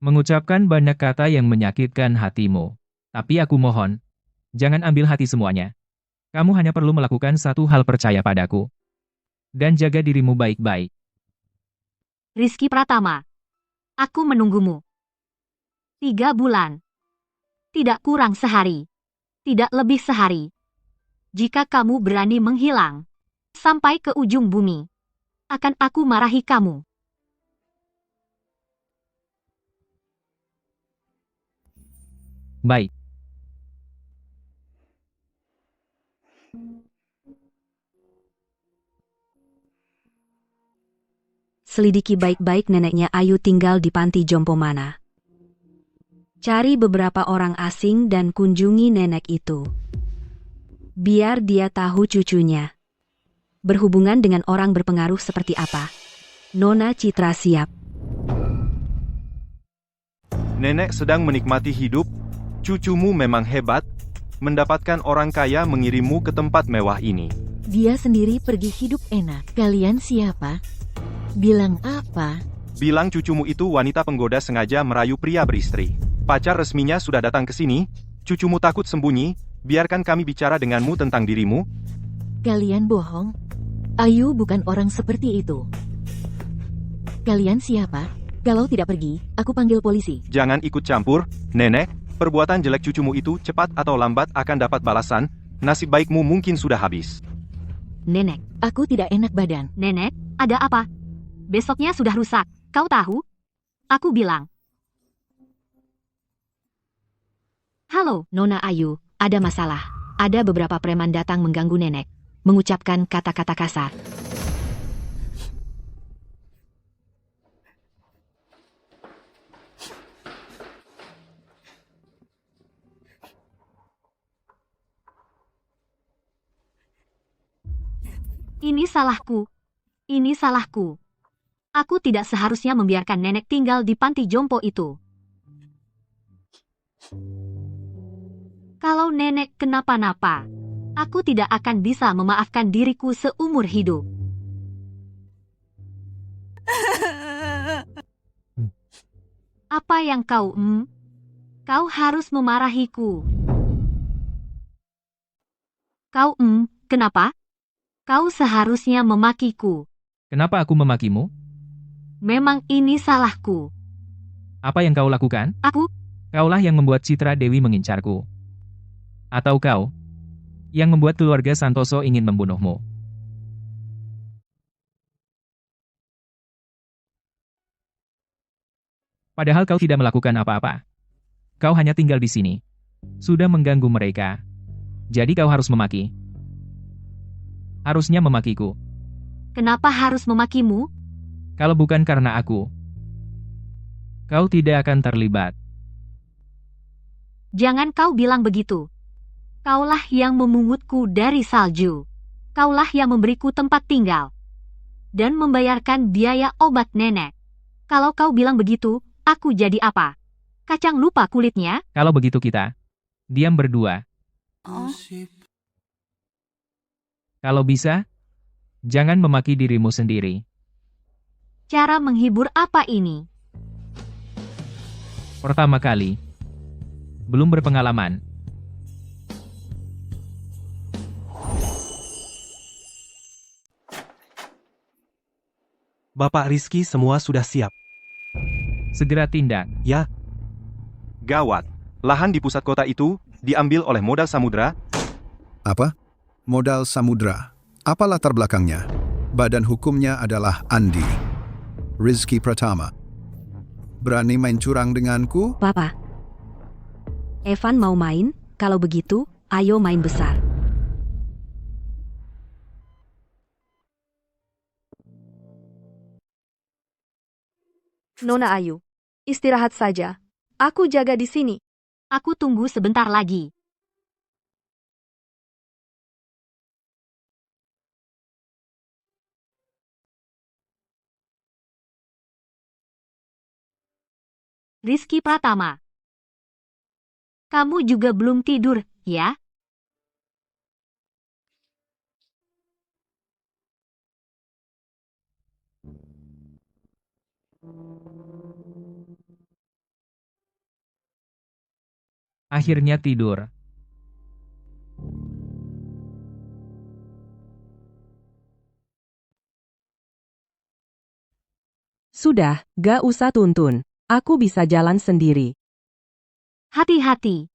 Mengucapkan banyak kata yang menyakitkan hatimu. Tapi aku mohon, jangan ambil hati semuanya. Kamu hanya perlu melakukan satu hal, percaya padaku. Dan jaga dirimu baik-baik. Rizky Pratama, aku menunggumu. 3 bulan. Tidak kurang sehari. Tidak lebih sehari. Jika kamu berani menghilang sampai ke ujung bumi, akan aku marahi kamu. Baik. Selidiki baik-baik neneknya Ayu tinggal di panti jompo mana. Cari beberapa orang asing dan kunjungi nenek itu. Biar dia tahu cucunya berhubungan dengan orang berpengaruh seperti apa. Nona Citra siap. Nenek sedang menikmati hidup. Cucumu memang hebat. Mendapatkan orang kaya mengirimmu ke tempat mewah ini. Dia sendiri pergi hidup enak. Kalian siapa? Bilang apa? Bilang cucumu itu wanita penggoda sengaja merayu pria beristri. Pacar resminya sudah datang ke sini. Cucumu takut sembunyi. Biarkan kami bicara denganmu tentang dirimu. Kalian bohong. Ayu bukan orang seperti itu. Kalian siapa? Kalau tidak pergi, aku panggil polisi. Jangan ikut campur, Nenek. Perbuatan jelek cucumu itu cepat atau lambat akan dapat balasan. Nasib baikmu mungkin sudah habis. Nenek, Aku tidak enak badan. Nenek, ada apa? Besoknya sudah rusak. Kau tahu? Aku bilang. Halo, Nona Ayu, ada masalah. Ada beberapa preman datang mengganggu nenek, mengucapkan kata-kata kasar. ini salahku. Ini salahku. Aku tidak seharusnya membiarkan nenek tinggal di panti jompo itu. Kalau nenek kenapa-napa, aku tidak akan bisa memaafkan diriku seumur hidup. Apa yang kau Kau harus memarahiku. Kau kenapa? Kau seharusnya memakiku. Kenapa aku memakimu? Memang ini salahku. Apa yang kau lakukan? Kaulah yang membuat Citra Dewi mengincarku. Atau kau yang membuat keluarga Santoso ingin membunuhmu. Padahal kau tidak melakukan apa-apa. Kau hanya tinggal di sini. Sudah mengganggu mereka. Jadi kau harus memaki. Harusnya memakiku. Kenapa harus memakimu? Kalau bukan karena aku, kau tidak akan terlibat. Jangan kau bilang begitu. Kaulah yang memungutku dari salju. Kaulah yang memberiku tempat tinggal. Dan membayarkan biaya obat nenek. Kalau kau bilang begitu, aku jadi apa? Kacang lupa kulitnya? Kalau begitu kita diam berdua. Kalau bisa, jangan memaki dirimu sendiri. Cara menghibur apa ini? Pertama kali, belum berpengalaman. Bapak Rizky semua sudah siap. Segera tindak. Ya, Gawat. Lahan di pusat kota itu diambil oleh modal samudra. Apa? Modal samudra. Apa latar belakangnya? Badan hukumnya adalah Andi. Rizky Pratama. Berani main curang denganku? Papa. Evan mau main? Kalau begitu, ayo main besar. Nona Ayu, istirahat saja. Aku jaga di sini. Aku tunggu sebentar lagi. Rizky Pratama. Kamu juga belum tidur, ya? Akhirnya tidur. Sudah, gak usah tuntun. Aku bisa jalan sendiri. Hati-hati.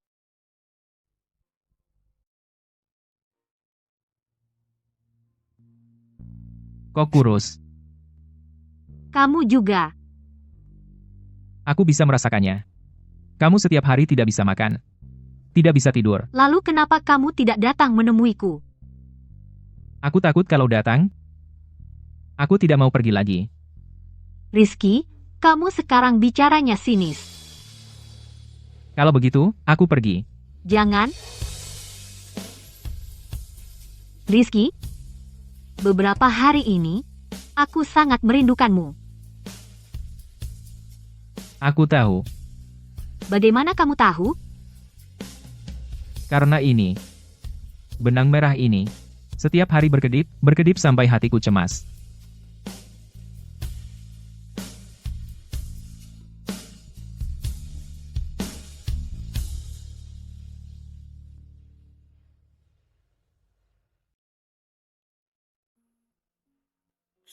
Kok kurus? Kamu juga. Aku bisa merasakannya. Kamu setiap hari tidak bisa makan. Tidak bisa tidur. Lalu kenapa kamu tidak datang menemuiku? Aku takut kalau datang. Aku tidak mau pergi lagi. Rizky, kamu sekarang bicaranya sinis. Kalau begitu, aku pergi. Jangan. Rizky, beberapa hari ini, aku sangat merindukanmu. Aku tahu. Bagaimana kamu tahu? Karena ini. Benang merah ini. Setiap hari berkedip sampai hatiku cemas.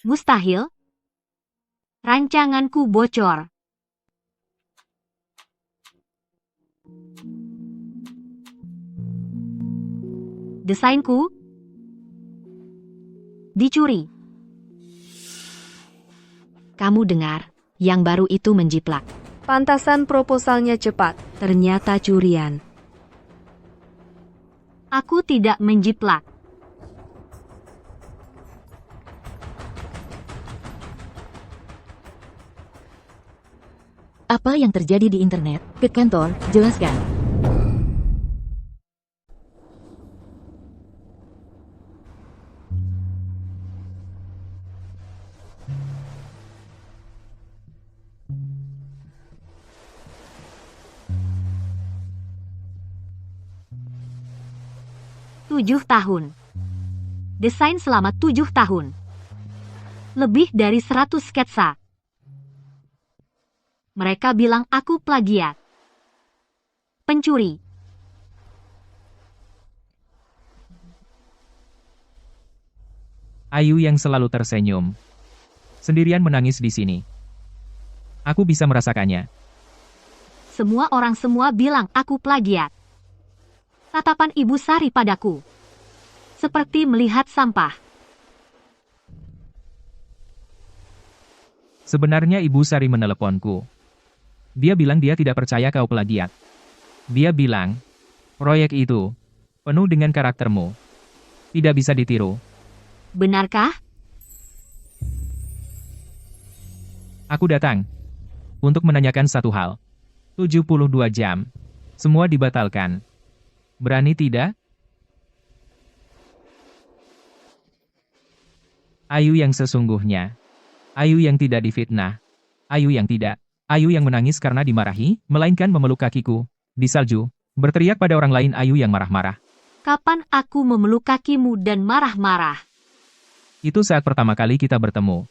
Mustahil. Rancanganku bocor. Desainku dicuri. Kamu dengar, yang baru itu menjiplak. Pantasan proposalnya cepat. Ternyata curian. Aku tidak menjiplak. Apa yang terjadi di internet? Ke kantor, jelaskan. Tujuh tahun. Desain selama 7 tahun. Lebih dari 100 sketsa. Mereka bilang aku plagiat. Pencuri. Ayu yang selalu tersenyum. Sendirian menangis di sini. Aku bisa merasakannya. Semua orang bilang aku plagiat. Tatapan Ibu Sari padaku. Seperti melihat sampah. Sebenarnya Ibu Sari meneleponku. Dia bilang dia tidak percaya kau plagiat. Dia bilang, proyek itu penuh dengan karaktermu. Tidak bisa ditiru. Benarkah? Aku datang untuk menanyakan satu hal. 72 jam. Semua dibatalkan. Berani tidak? Ayu yang sesungguhnya. Ayu yang tidak difitnah. Ayu yang tidak. Ayu yang menangis karena dimarahi, melainkan memeluk kakiku. Di salju, berteriak pada orang lain Ayu yang marah-marah. Kapan aku memeluk kakimu dan marah-marah? Itu saat pertama kali kita bertemu.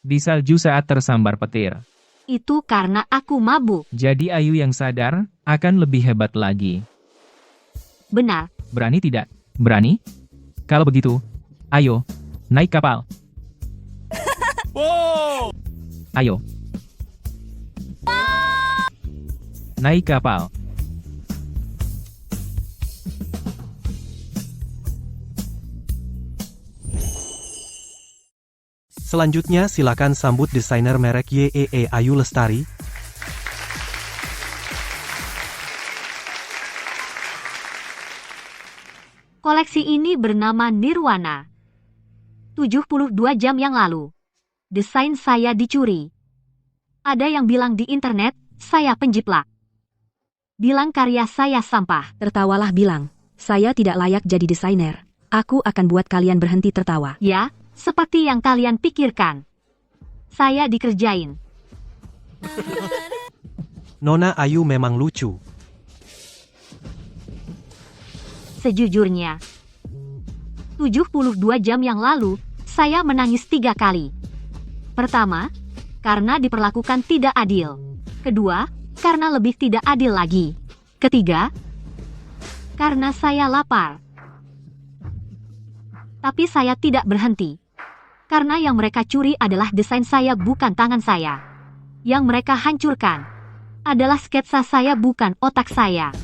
Di salju saat tersambar petir. Itu karena aku mabuk. Jadi Ayu yang sadar, akan lebih hebat lagi. Benar. Berani tidak? Berani? Kalau begitu, ayo, naik kapal. Ayo. Naik kapal. Selanjutnya silakan sambut desainer merek YEE Ayu Lestari. Koleksi ini bernama Nirwana. 72 jam yang lalu. Desain saya dicuri. Ada yang bilang di internet, saya penjiplak. Bilang karya saya sampah. Tertawalah bilang, saya tidak layak jadi desainer. Aku akan buat kalian berhenti tertawa. Ya, seperti yang kalian pikirkan. Saya dikerjain. Nona Ayu memang lucu. Sejujurnya, 72 jam yang lalu, saya menangis 3 kali. Pertama, karena diperlakukan tidak adil. Kedua, karena lebih tidak adil lagi. Ketiga, karena saya lapar. Tapi saya tidak berhenti. Karena yang mereka curi adalah desain saya, bukan tangan saya. Yang mereka hancurkan adalah sketsa saya, bukan otak saya.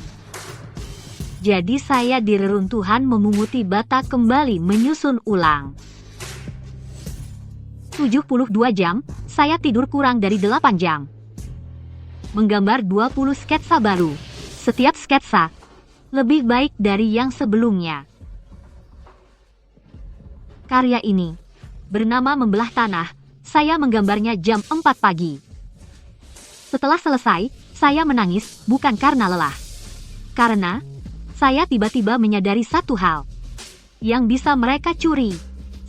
Jadi saya di reruntuhan memunguti bata kembali menyusun ulang. 72 jam, saya tidur kurang dari 8 jam. Menggambar 20 sketsa baru. Setiap sketsa lebih baik dari yang sebelumnya. Karya ini bernama Membelah Tanah. Saya menggambarnya jam 4 pagi. Setelah selesai, saya menangis bukan karena lelah. Karena saya tiba-tiba menyadari satu hal. Yang bisa mereka curi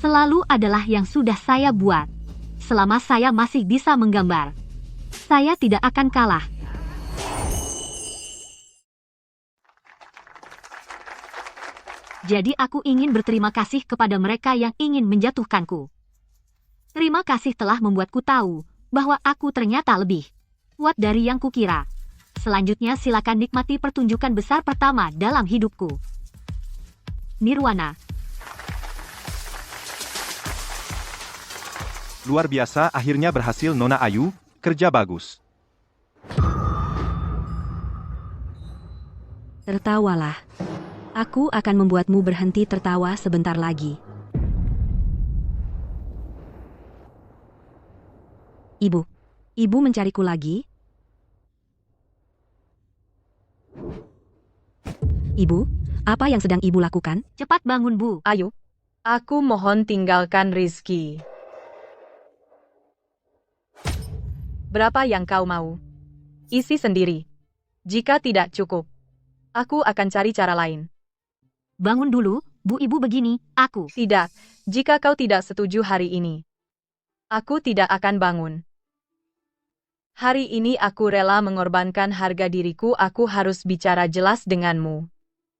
selalu adalah yang sudah saya buat. Selama saya masih bisa menggambar, saya tidak akan kalah. Jadi aku ingin berterima kasih kepada mereka yang ingin menjatuhkanku. Terima kasih telah membuatku tahu bahwa aku ternyata lebih kuat dari yang kukira. Selanjutnya silakan nikmati pertunjukan besar pertama dalam hidupku. Nirwana. Luar biasa, akhirnya berhasil Nona Ayu, kerja bagus. Tertawalah. Aku akan membuatmu berhenti tertawa sebentar lagi. Ibu mencariku lagi? Ibu, apa yang sedang ibu lakukan? Cepat bangun, Bu. Ayu, aku mohon tinggalkan Rizky. Berapa yang kau mau? Isi sendiri. Jika tidak cukup, aku akan cari cara lain. Bangun dulu, Bu. Ibu begini, aku. Tidak, jika kau tidak setuju hari ini, aku tidak akan bangun. Hari ini aku rela mengorbankan harga diriku, aku harus bicara jelas denganmu.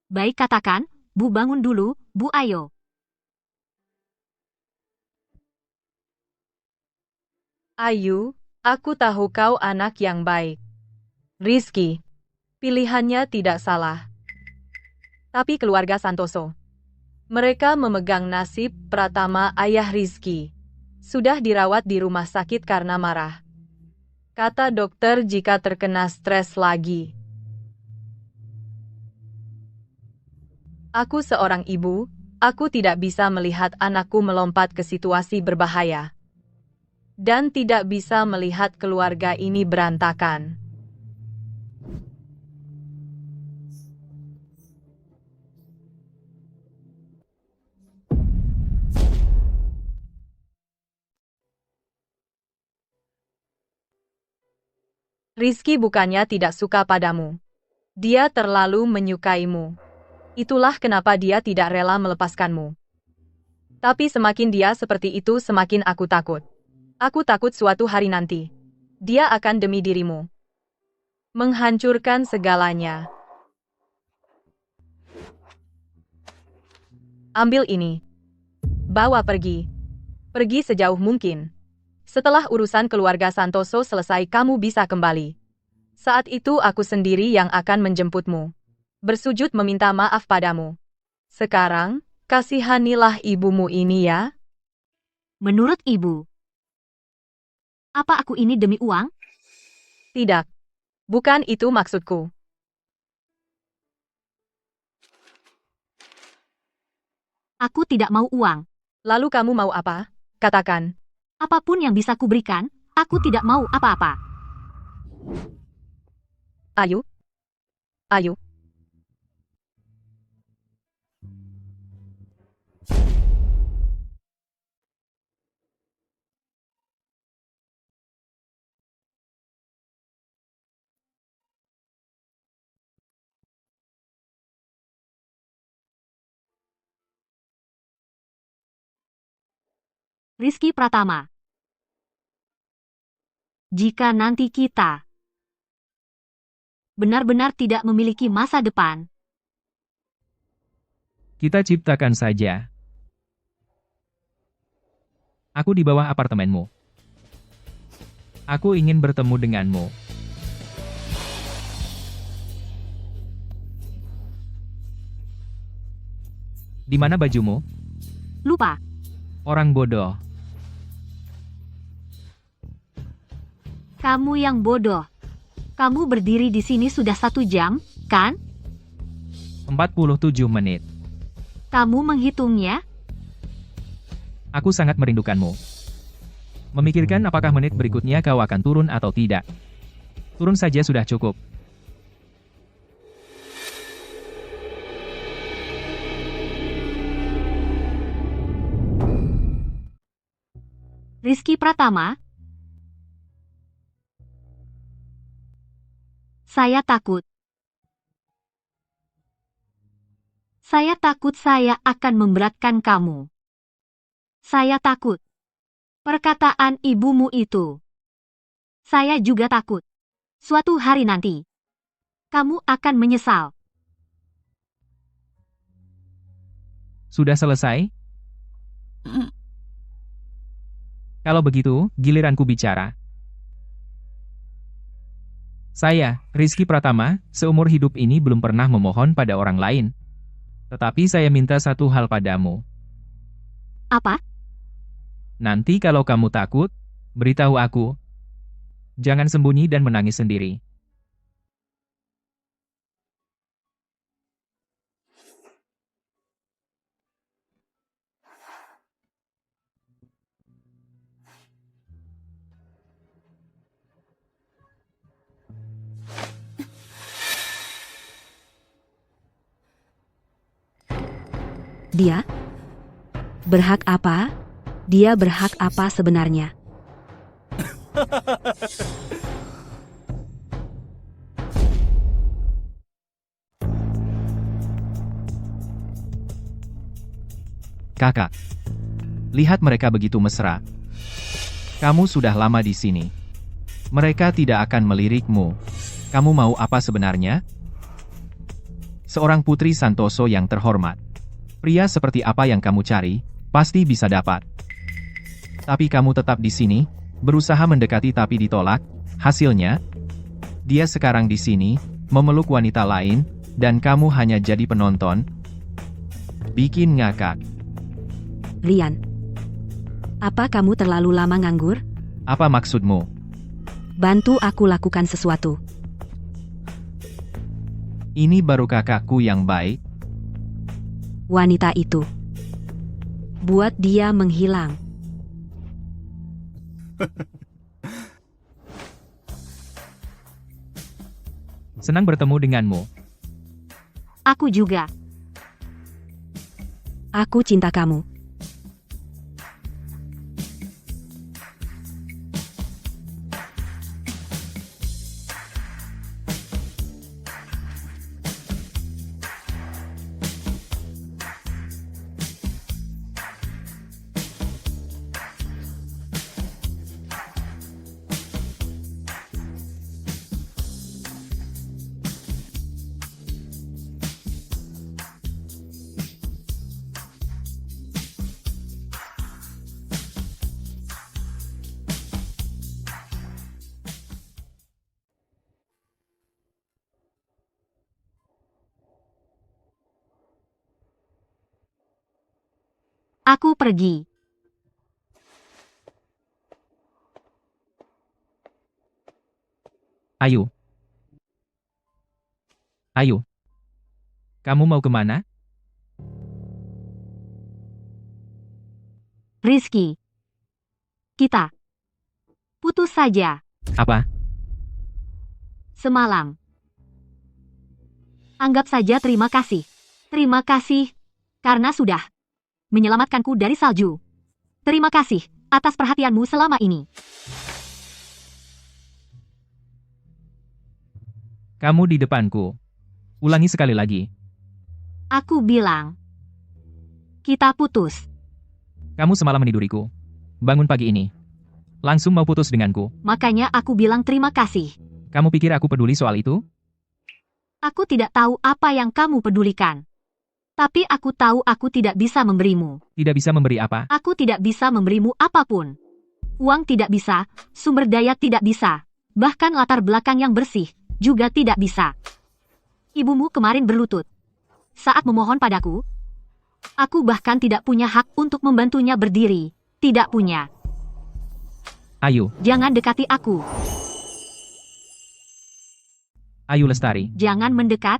Baik, katakan, Bu. Bangun dulu, Bu. Ayo. Ayu, aku tahu kau anak yang baik. Rizky, pilihannya tidak salah. Tapi keluarga Santoso, mereka memegang nasib Pratama, ayah Rizky. Sudah dirawat di rumah sakit karena marah. Kata dokter jika terkena stres lagi. Aku seorang ibu, aku tidak bisa melihat anakku melompat ke situasi berbahaya. Dan tidak bisa melihat keluarga ini berantakan. Rizky bukannya tidak suka padamu. Dia terlalu menyukaimu. Itulah kenapa dia tidak rela melepaskanmu. Tapi semakin dia seperti itu, semakin aku takut. Aku takut suatu hari nanti, dia akan demi dirimu menghancurkan segalanya. Ambil ini. Bawa pergi. Pergi sejauh mungkin. Setelah urusan keluarga Santoso selesai, kamu bisa kembali. Saat itu aku sendiri yang akan menjemputmu. Bersujud meminta maaf padamu. Sekarang, kasihanilah ibumu ini ya. Menurut ibu, Apa aku ini demi uang? Tidak. Bukan itu maksudku. Aku tidak mau uang. Lalu kamu mau apa? Katakan. Apapun yang bisa kuberikan, aku tidak mau apa-apa. Ayo. Ayo. Rizky Pratama. Jika nanti kita benar-benar tidak memiliki masa depan, Kita ciptakan saja. Aku di bawah apartemenmu. Aku ingin bertemu denganmu. Di mana bajumu? lupa. Orang bodoh. Kamu yang bodoh. Kamu berdiri di sini sudah 1 jam, kan? 47 menit. Kamu menghitungnya? Aku sangat merindukanmu. Memikirkan apakah menit berikutnya kau akan turun atau tidak. Turun saja sudah cukup. Rizky Pratama. Saya takut. Saya takut saya akan memberatkan kamu. Saya takut. Perkataan ibumu itu. Saya juga takut. Suatu hari nanti, kamu akan menyesal. Sudah selesai? Kalau begitu, giliranku bicara. Saya, Rizky Pratama, seumur hidup ini belum pernah memohon pada orang lain. Tetapi saya minta satu hal padamu. Apa? Nanti kalau kamu takut, beritahu aku. Jangan sembunyi dan menangis sendiri. Dia? Berhak apa? Dia berhak apa sebenarnya? Kakak. Lihat mereka begitu mesra. Kamu sudah lama di sini. Mereka tidak akan melirikmu. Kamu mau apa sebenarnya? Seorang putri Santoso yang terhormat. Pria seperti apa yang kamu cari, pasti bisa dapat. Tapi kamu tetap di sini, berusaha mendekati tapi ditolak. Hasilnya, dia sekarang di sini, memeluk wanita lain, dan kamu hanya jadi penonton. Bikin ngakak. Rian. Apa kamu terlalu lama nganggur? Apa maksudmu? Bantu aku lakukan sesuatu. Ini baru kakakku yang baik. Wanita itu. Buat dia menghilang. Senang bertemu denganmu. Aku juga. Aku cinta kamu. Aku pergi. Ayu. Ayu. Kamu mau kemana? Rizky. Kita putus saja. Apa? Semalam. Anggap saja terima kasih. Terima kasih karena sudah menyelamatkanku dari salju. Terima kasih atas perhatianmu selama ini. Kamu di depanku. Ulangi sekali lagi. Aku bilang, kita putus. Kamu semalam meniduriku. Bangun pagi ini. Langsung mau putus denganku. Makanya aku bilang terima kasih. Kamu pikir aku peduli soal itu? Aku tidak tahu apa yang kamu pedulikan. Tapi aku tahu aku tidak bisa memberimu. Tidak bisa memberi apa? Aku tidak bisa memberimu apapun. Uang tidak bisa, sumber daya tidak bisa. Bahkan latar belakang yang bersih juga tidak bisa. Ibumu kemarin berlutut saat memohon padaku. Aku bahkan tidak punya hak untuk membantunya berdiri. Tidak punya. Ayu. Jangan dekati aku. Ayu Lestari. Jangan mendekat.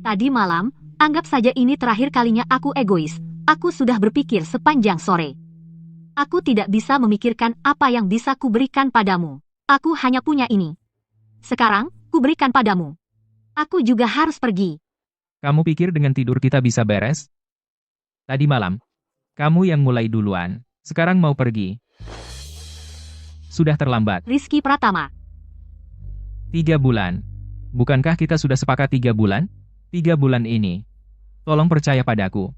Tadi malam, anggap saja ini terakhir kalinya aku egois. Aku sudah berpikir sepanjang sore. Aku tidak bisa memikirkan apa yang bisa kuberikan padamu. Aku hanya punya ini. Sekarang, kuberikan padamu. Aku juga harus pergi. Kamu pikir dengan tidur kita bisa beres? Tadi malam, kamu yang mulai duluan. Sekarang mau pergi. Sudah terlambat. Rizky Pratama. 3 bulan. Bukankah kita sudah sepakat 3 bulan? 3 bulan ini. Tolong percaya padaku.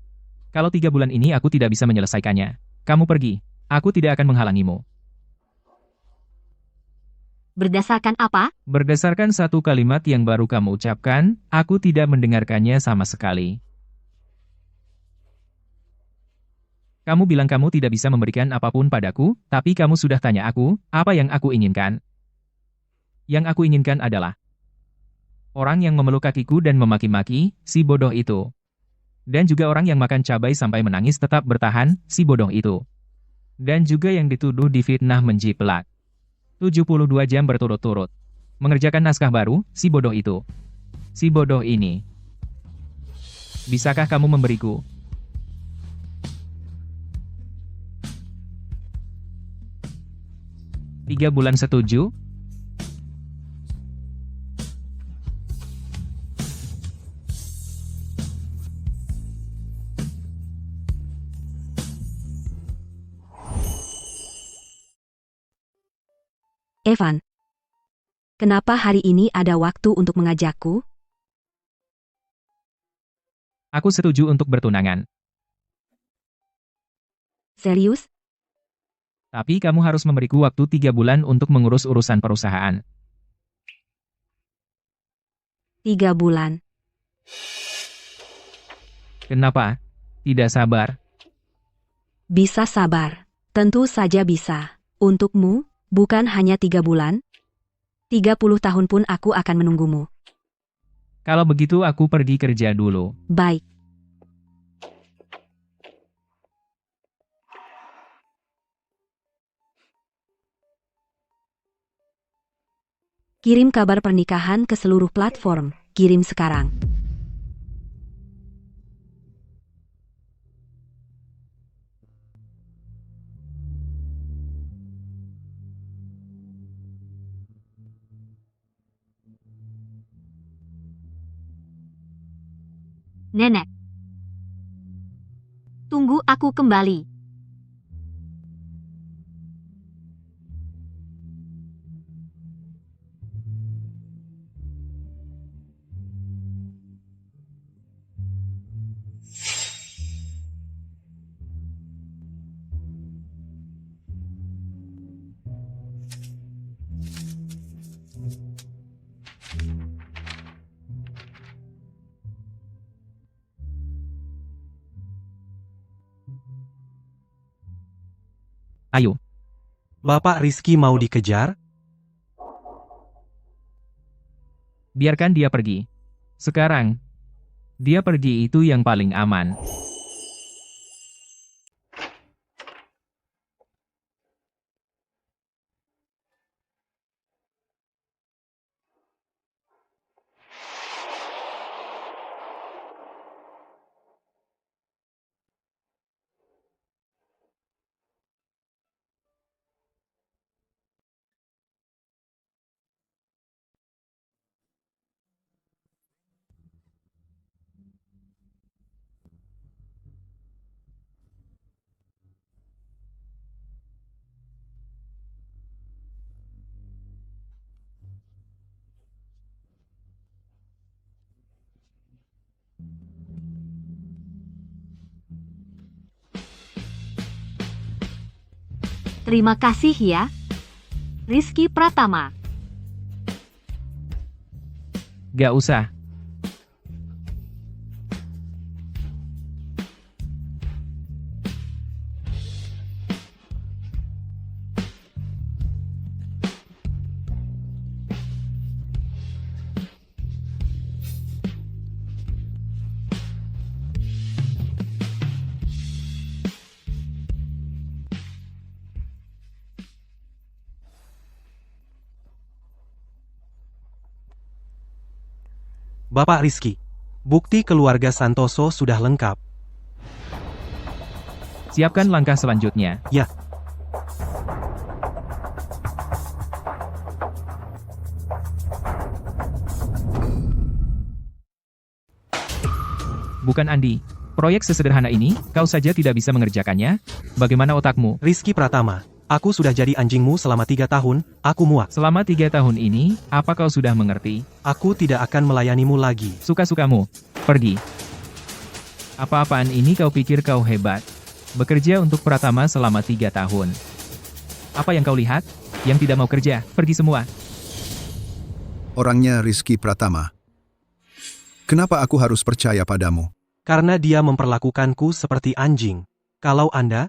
Kalau 3 bulan ini aku tidak bisa menyelesaikannya, kamu pergi. Aku tidak akan menghalangimu. Berdasarkan apa? Berdasarkan satu kalimat yang baru kamu ucapkan, aku tidak mendengarkannya sama sekali. Kamu bilang kamu tidak bisa memberikan apapun padaku, tapi kamu sudah tanya aku, apa yang aku inginkan. Yang aku inginkan adalah orang yang memeluk kakiku dan memaki-maki, si bodoh itu. Dan juga orang yang makan cabai sampai menangis tetap bertahan, si bodoh itu. Dan juga yang dituduh difitnah menjiplak. 72 jam berturut-turut. Mengerjakan naskah baru, si bodoh itu. Si bodoh ini. Bisakah kamu memberiku 3 bulan setuju? Evan, kenapa hari ini ada waktu untuk mengajakku? Aku setuju untuk bertunangan. Serius? Tapi kamu harus memberiku waktu 3 bulan untuk mengurus urusan perusahaan. 3 bulan. Kenapa? Tidak sabar. Bisa sabar. Tentu saja bisa. Untukmu, bukan hanya 3 bulan. 30 tahun pun aku akan menunggumu. Kalau begitu aku pergi kerja dulu. Baik. Kirim kabar pernikahan ke seluruh platform. Kirim sekarang. Nenek. Tunggu aku kembali. Ayo. Bapak Rizky mau dikejar? Biarkan dia pergi. Sekarang, dia pergi itu yang paling aman. Terima kasih ya. Rizky Pratama. Gak usah. Bapak Rizky, bukti keluarga Santoso sudah lengkap. Siapkan langkah selanjutnya. Ya. Bukan Andi. Proyek sesederhana ini, kau saja tidak bisa mengerjakannya? Bagaimana otakmu? Rizky Pratama, aku sudah jadi anjingmu selama 3 tahun, aku muak. Selama 3 tahun ini, apa kau sudah mengerti? Aku tidak akan melayanimu lagi. Suka-sukamu. Pergi. Apa-apaan ini kau pikir kau hebat? Bekerja untuk Pratama selama 3 tahun. Apa yang kau lihat? Yang tidak mau kerja, pergi semua. Orangnya Rizky Pratama. Kenapa aku harus percaya padamu? Karena dia memperlakukanku seperti anjing. Kalau Anda,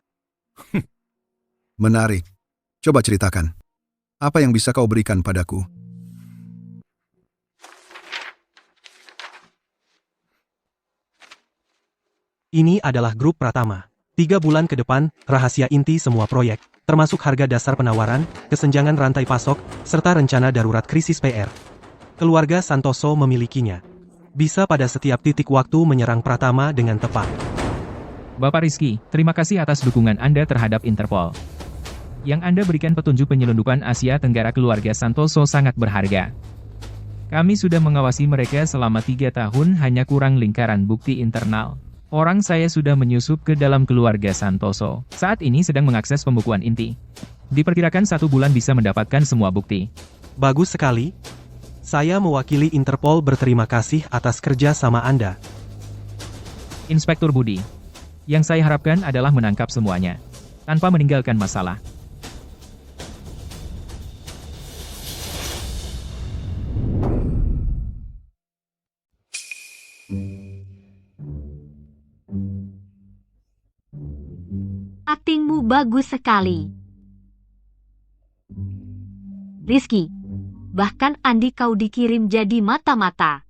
Menarik. Coba ceritakan. Apa yang bisa kau berikan padaku? ini adalah grup Pratama. 3 bulan ke depan, rahasia inti semua proyek, termasuk harga dasar penawaran, kesenjangan rantai pasok, serta rencana darurat krisis PR. Keluarga Santoso memilikinya. Bisa pada setiap titik waktu menyerang Pratama dengan tepat. Bapak Rizky, terima kasih atas dukungan Anda terhadap Interpol. Yang Anda berikan petunjuk penyelundupan Asia Tenggara keluarga Santoso sangat berharga. Kami sudah mengawasi mereka selama 3 tahun hanya kurang lingkaran bukti internal. Orang saya sudah menyusup ke dalam keluarga Santoso. Saat ini sedang mengakses pembukuan inti. Diperkirakan 1 bulan bisa mendapatkan semua bukti. Bagus sekali. Saya mewakili Interpol berterima kasih atas kerja sama Anda. Inspektur Budi. Yang saya harapkan adalah menangkap semuanya. Tanpa meninggalkan masalah. Aktingmu bagus sekali. Rizky. Bahkan Andi kau dikirim jadi mata-mata.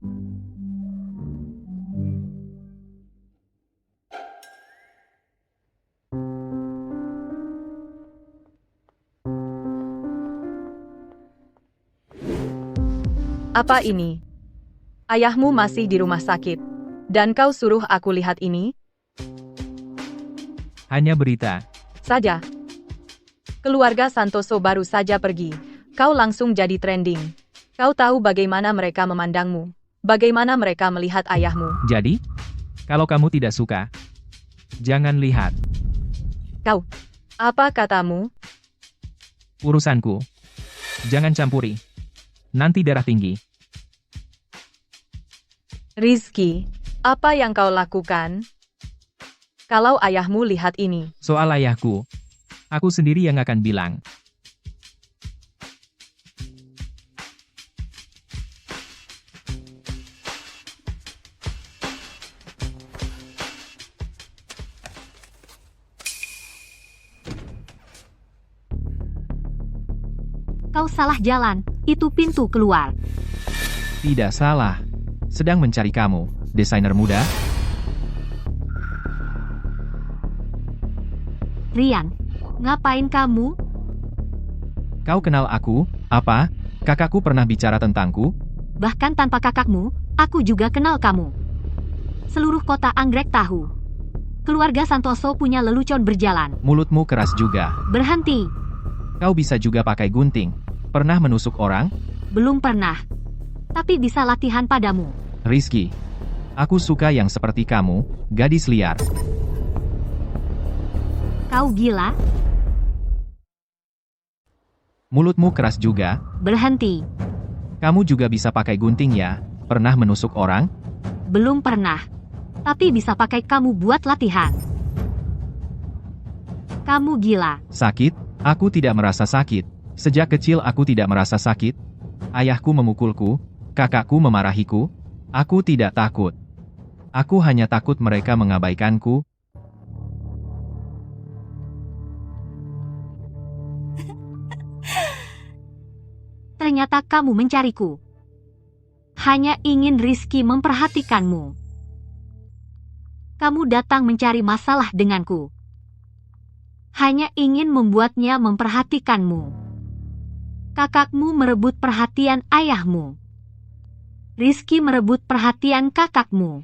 Apa ini? Ayahmu masih di rumah sakit. Dan kau suruh aku lihat ini? Hanya berita. Saja. Keluarga Santoso baru saja pergi. Kau langsung jadi trending. Kau tahu bagaimana mereka memandangmu. Bagaimana mereka melihat ayahmu. Jadi, kalau kamu tidak suka, jangan lihat. Kau. Apa katamu? Urusanku. Jangan campuri. Nanti darah tinggi. Rizky, apa yang kau lakukan? Kalau ayahmu lihat ini. Soal ayahku, aku sendiri yang akan bilang. Kau salah jalan, itu pintu keluar. Tidak salah. Sedang mencari kamu, desainer muda. Rian, ngapain kamu? Kau kenal aku, apa? Kakakku pernah bicara tentangku? Bahkan tanpa kakakmu, aku juga kenal kamu. Seluruh kota Anggrek tahu. Keluarga Santoso punya lelucon berjalan. Mulutmu keras juga. Berhenti. Kau bisa juga pakai gunting. Pernah menusuk orang? Belum pernah. Tapi bisa latihan padamu. Rizky, aku suka yang seperti kamu, gadis liar. Kau gila? Mulutmu keras juga. Berhenti. Kamu juga bisa pakai gunting ya? Pernah menusuk orang? Belum pernah. Tapi bisa pakai kamu buat latihan. Kamu gila. Sakit? Aku tidak merasa sakit. Sejak kecil aku tidak merasa sakit. Ayahku memukulku, kakakku memarahiku. Aku tidak takut. Aku hanya takut mereka mengabaikanku. Ternyata kamu mencariku. Hanya ingin Rizky memperhatikanmu. Kamu datang mencari masalah denganku. Hanya ingin membuatnya memperhatikanmu. Kakakmu merebut perhatian ayahmu. Rizky merebut perhatian kakakmu.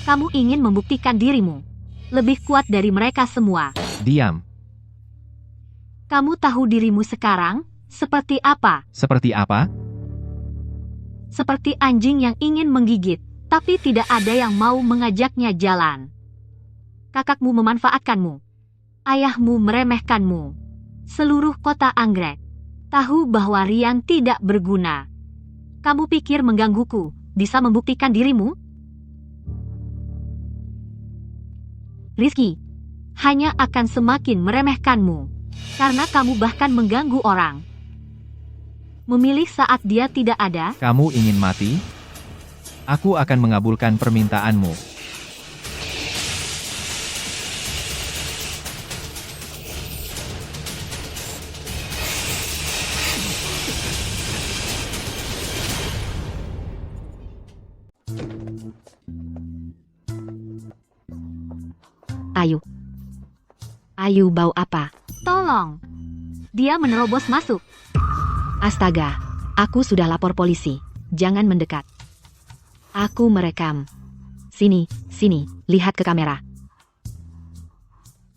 Kamu ingin membuktikan dirimu lebih kuat dari mereka semua. Diam. Kamu tahu dirimu sekarang seperti apa? Seperti apa? Seperti anjing yang ingin menggigit, tapi tidak ada yang mau mengajaknya jalan. Kakakmu memanfaatkanmu. Ayahmu meremehkanmu. Seluruh kota Anggrek tahu bahwa Rian tidak berguna. Kamu pikir menggangguku bisa membuktikan dirimu? Rizky hanya akan semakin meremehkanmu karena kamu bahkan mengganggu orang. Memilih saat dia tidak ada. Kamu ingin mati? Aku akan mengabulkan permintaanmu. Ayu. Ayu bau apa? Tolong. Dia menerobos masuk. Astaga, aku sudah lapor polisi. Jangan mendekat. Aku merekam. Sini, lihat ke kamera.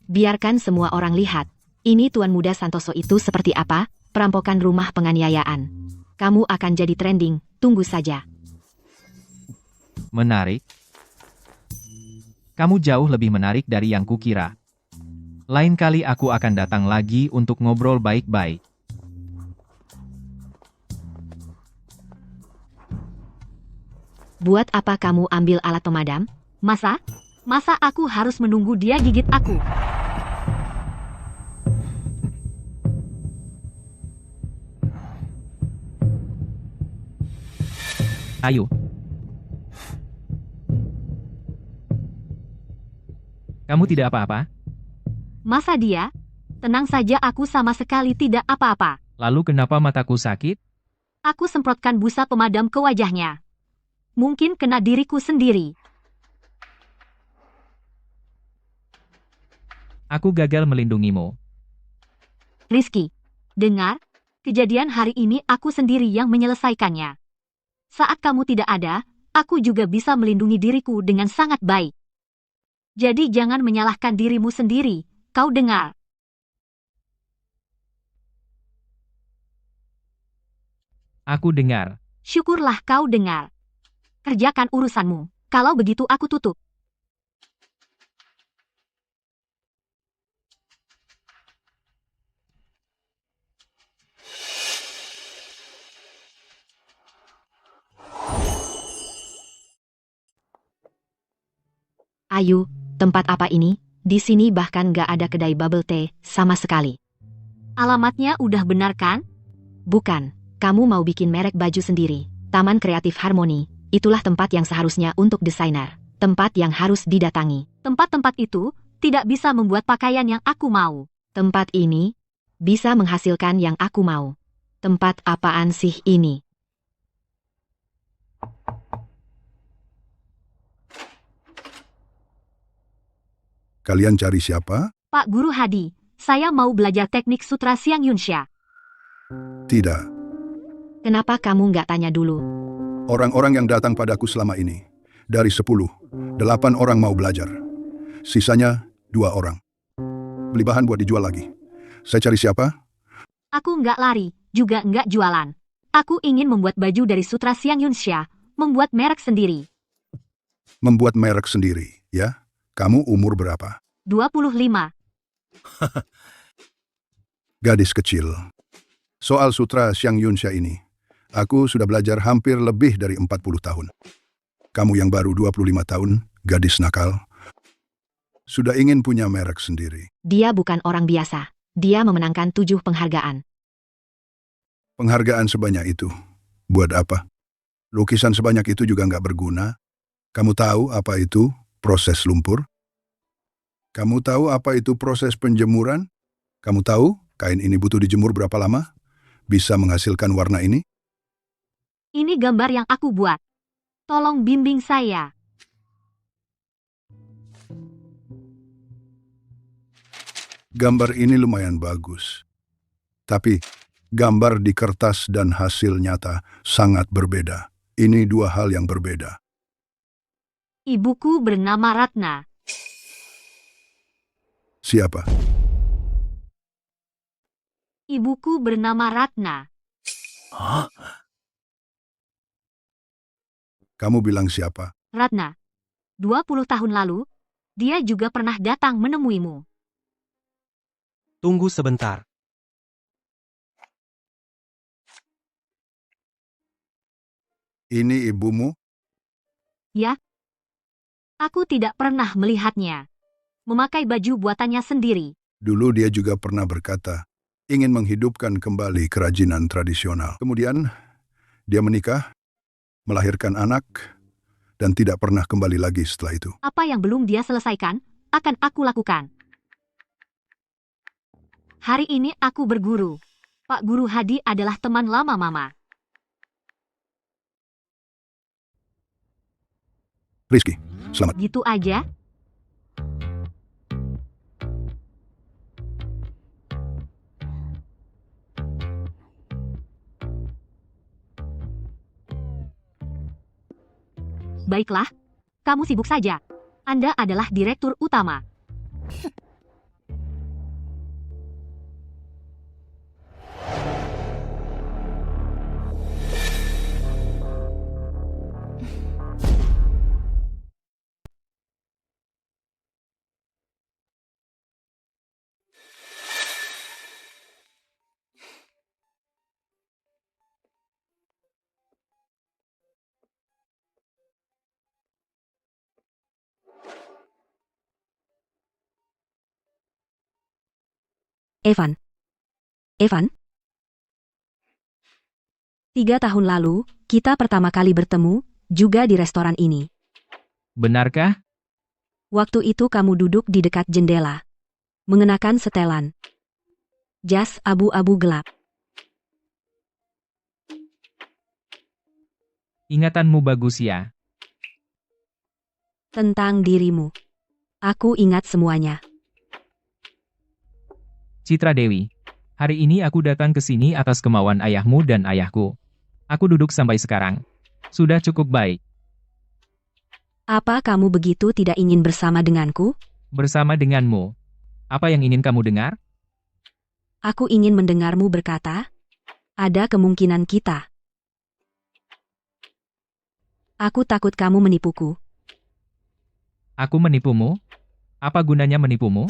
Biarkan semua orang lihat. Ini Tuan Muda Santoso itu seperti apa? Perampokan rumah penganiayaan. Kamu akan jadi trending, tunggu saja. Menarik. Kamu jauh lebih menarik dari yang kukira. Lain kali aku akan datang lagi untuk ngobrol baik-baik. Buat apa kamu ambil alat pemadam? Masa aku harus menunggu dia gigit aku? Ayo. Kamu tidak apa-apa? Masa dia? Tenang saja, aku sama sekali tidak apa-apa. Lalu kenapa mataku sakit? Aku semprotkan busa pemadam ke wajahnya. Mungkin kena diriku sendiri. Aku gagal melindungimu. Rizky, dengar, kejadian hari ini aku sendiri yang menyelesaikannya. Saat kamu tidak ada, aku juga bisa melindungi diriku dengan sangat baik. Jadi jangan menyalahkan dirimu sendiri, kau dengar? Aku dengar. Syukurlah kau dengar. Kerjakan urusanmu, kalau begitu aku tutup. Ayu, tempat apa ini? Di sini bahkan gak ada kedai bubble tea sama sekali. Alamatnya udah benar kan? Bukan, kamu mau bikin merek baju sendiri. Taman Kreatif Harmoni, itulah tempat yang seharusnya untuk desainer. Tempat yang harus didatangi. Tempat-tempat itu tidak bisa membuat pakaian yang aku mau. Tempat ini bisa menghasilkan yang aku mau. Tempat apaan sih ini? Kalian cari siapa? Pak Guru Hadi, saya mau belajar teknik sutra Siang Yunsha. Tidak. Kenapa kamu nggak tanya dulu? Orang-orang yang datang padaku selama ini, dari 10, 8 orang mau belajar. Sisanya 2 orang. Beli bahan buat dijual lagi. Saya cari siapa? Aku nggak lari, juga nggak jualan. Aku ingin membuat baju dari sutra Siang Yunsha, membuat merek sendiri. Membuat merek sendiri, ya? Kamu umur berapa? 25. Gadis kecil. Soal sutra Siang Yunsha ini, aku sudah belajar hampir lebih dari 40 tahun. Kamu yang baru 25 tahun, gadis nakal, sudah ingin punya merek sendiri. Dia bukan orang biasa. Dia memenangkan 7 penghargaan. Penghargaan sebanyak itu. Buat apa? Lukisan sebanyak itu juga nggak berguna. Kamu tahu apa itu proses lumpur? Kamu tahu apa itu proses penjemuran? Kamu tahu kain ini butuh dijemur berapa lama? Bisa menghasilkan warna ini? Ini gambar yang aku buat. Tolong bimbing saya. Gambar ini lumayan bagus. Tapi gambar di kertas dan hasil nyata sangat berbeda. Ini dua hal yang berbeda. Ibuku bernama Ratna. Siapa? Ibuku bernama Ratna. Kamu bilang siapa? Ratna. 20 tahun lalu, dia juga pernah datang menemuimu. Tunggu sebentar. Ini ibumu? Ya. Aku tidak pernah melihatnya. Memakai baju buatannya sendiri. Dulu dia juga pernah berkata, ingin menghidupkan kembali kerajinan tradisional. Kemudian, dia menikah, melahirkan anak, dan tidak pernah kembali lagi setelah itu. Apa yang belum dia selesaikan, akan aku lakukan. Hari ini aku berguru. Pak Guru Hadi adalah teman lama Mama. Rizky, selamat. Gitu aja? Baiklah, kamu sibuk saja. Anda adalah direktur utama. Evan. Evan? 3 tahun lalu, kita pertama kali bertemu, juga di restoran ini. Benarkah? Waktu itu kamu duduk di dekat jendela. Mengenakan setelan. Jas abu-abu gelap. Ingatanmu bagus ya. Tentang dirimu. Aku ingat semuanya. Citra Dewi. Hari ini aku datang ke sini atas kemauan ayahmu dan ayahku. Aku duduk sampai sekarang. Sudah cukup baik. Apa kamu begitu tidak ingin bersama denganku? Bersama denganmu. Apa yang ingin kamu dengar? Aku ingin mendengarmu berkata, ada kemungkinan kita. Aku takut kamu menipuku. Aku menipumu? Apa gunanya menipumu?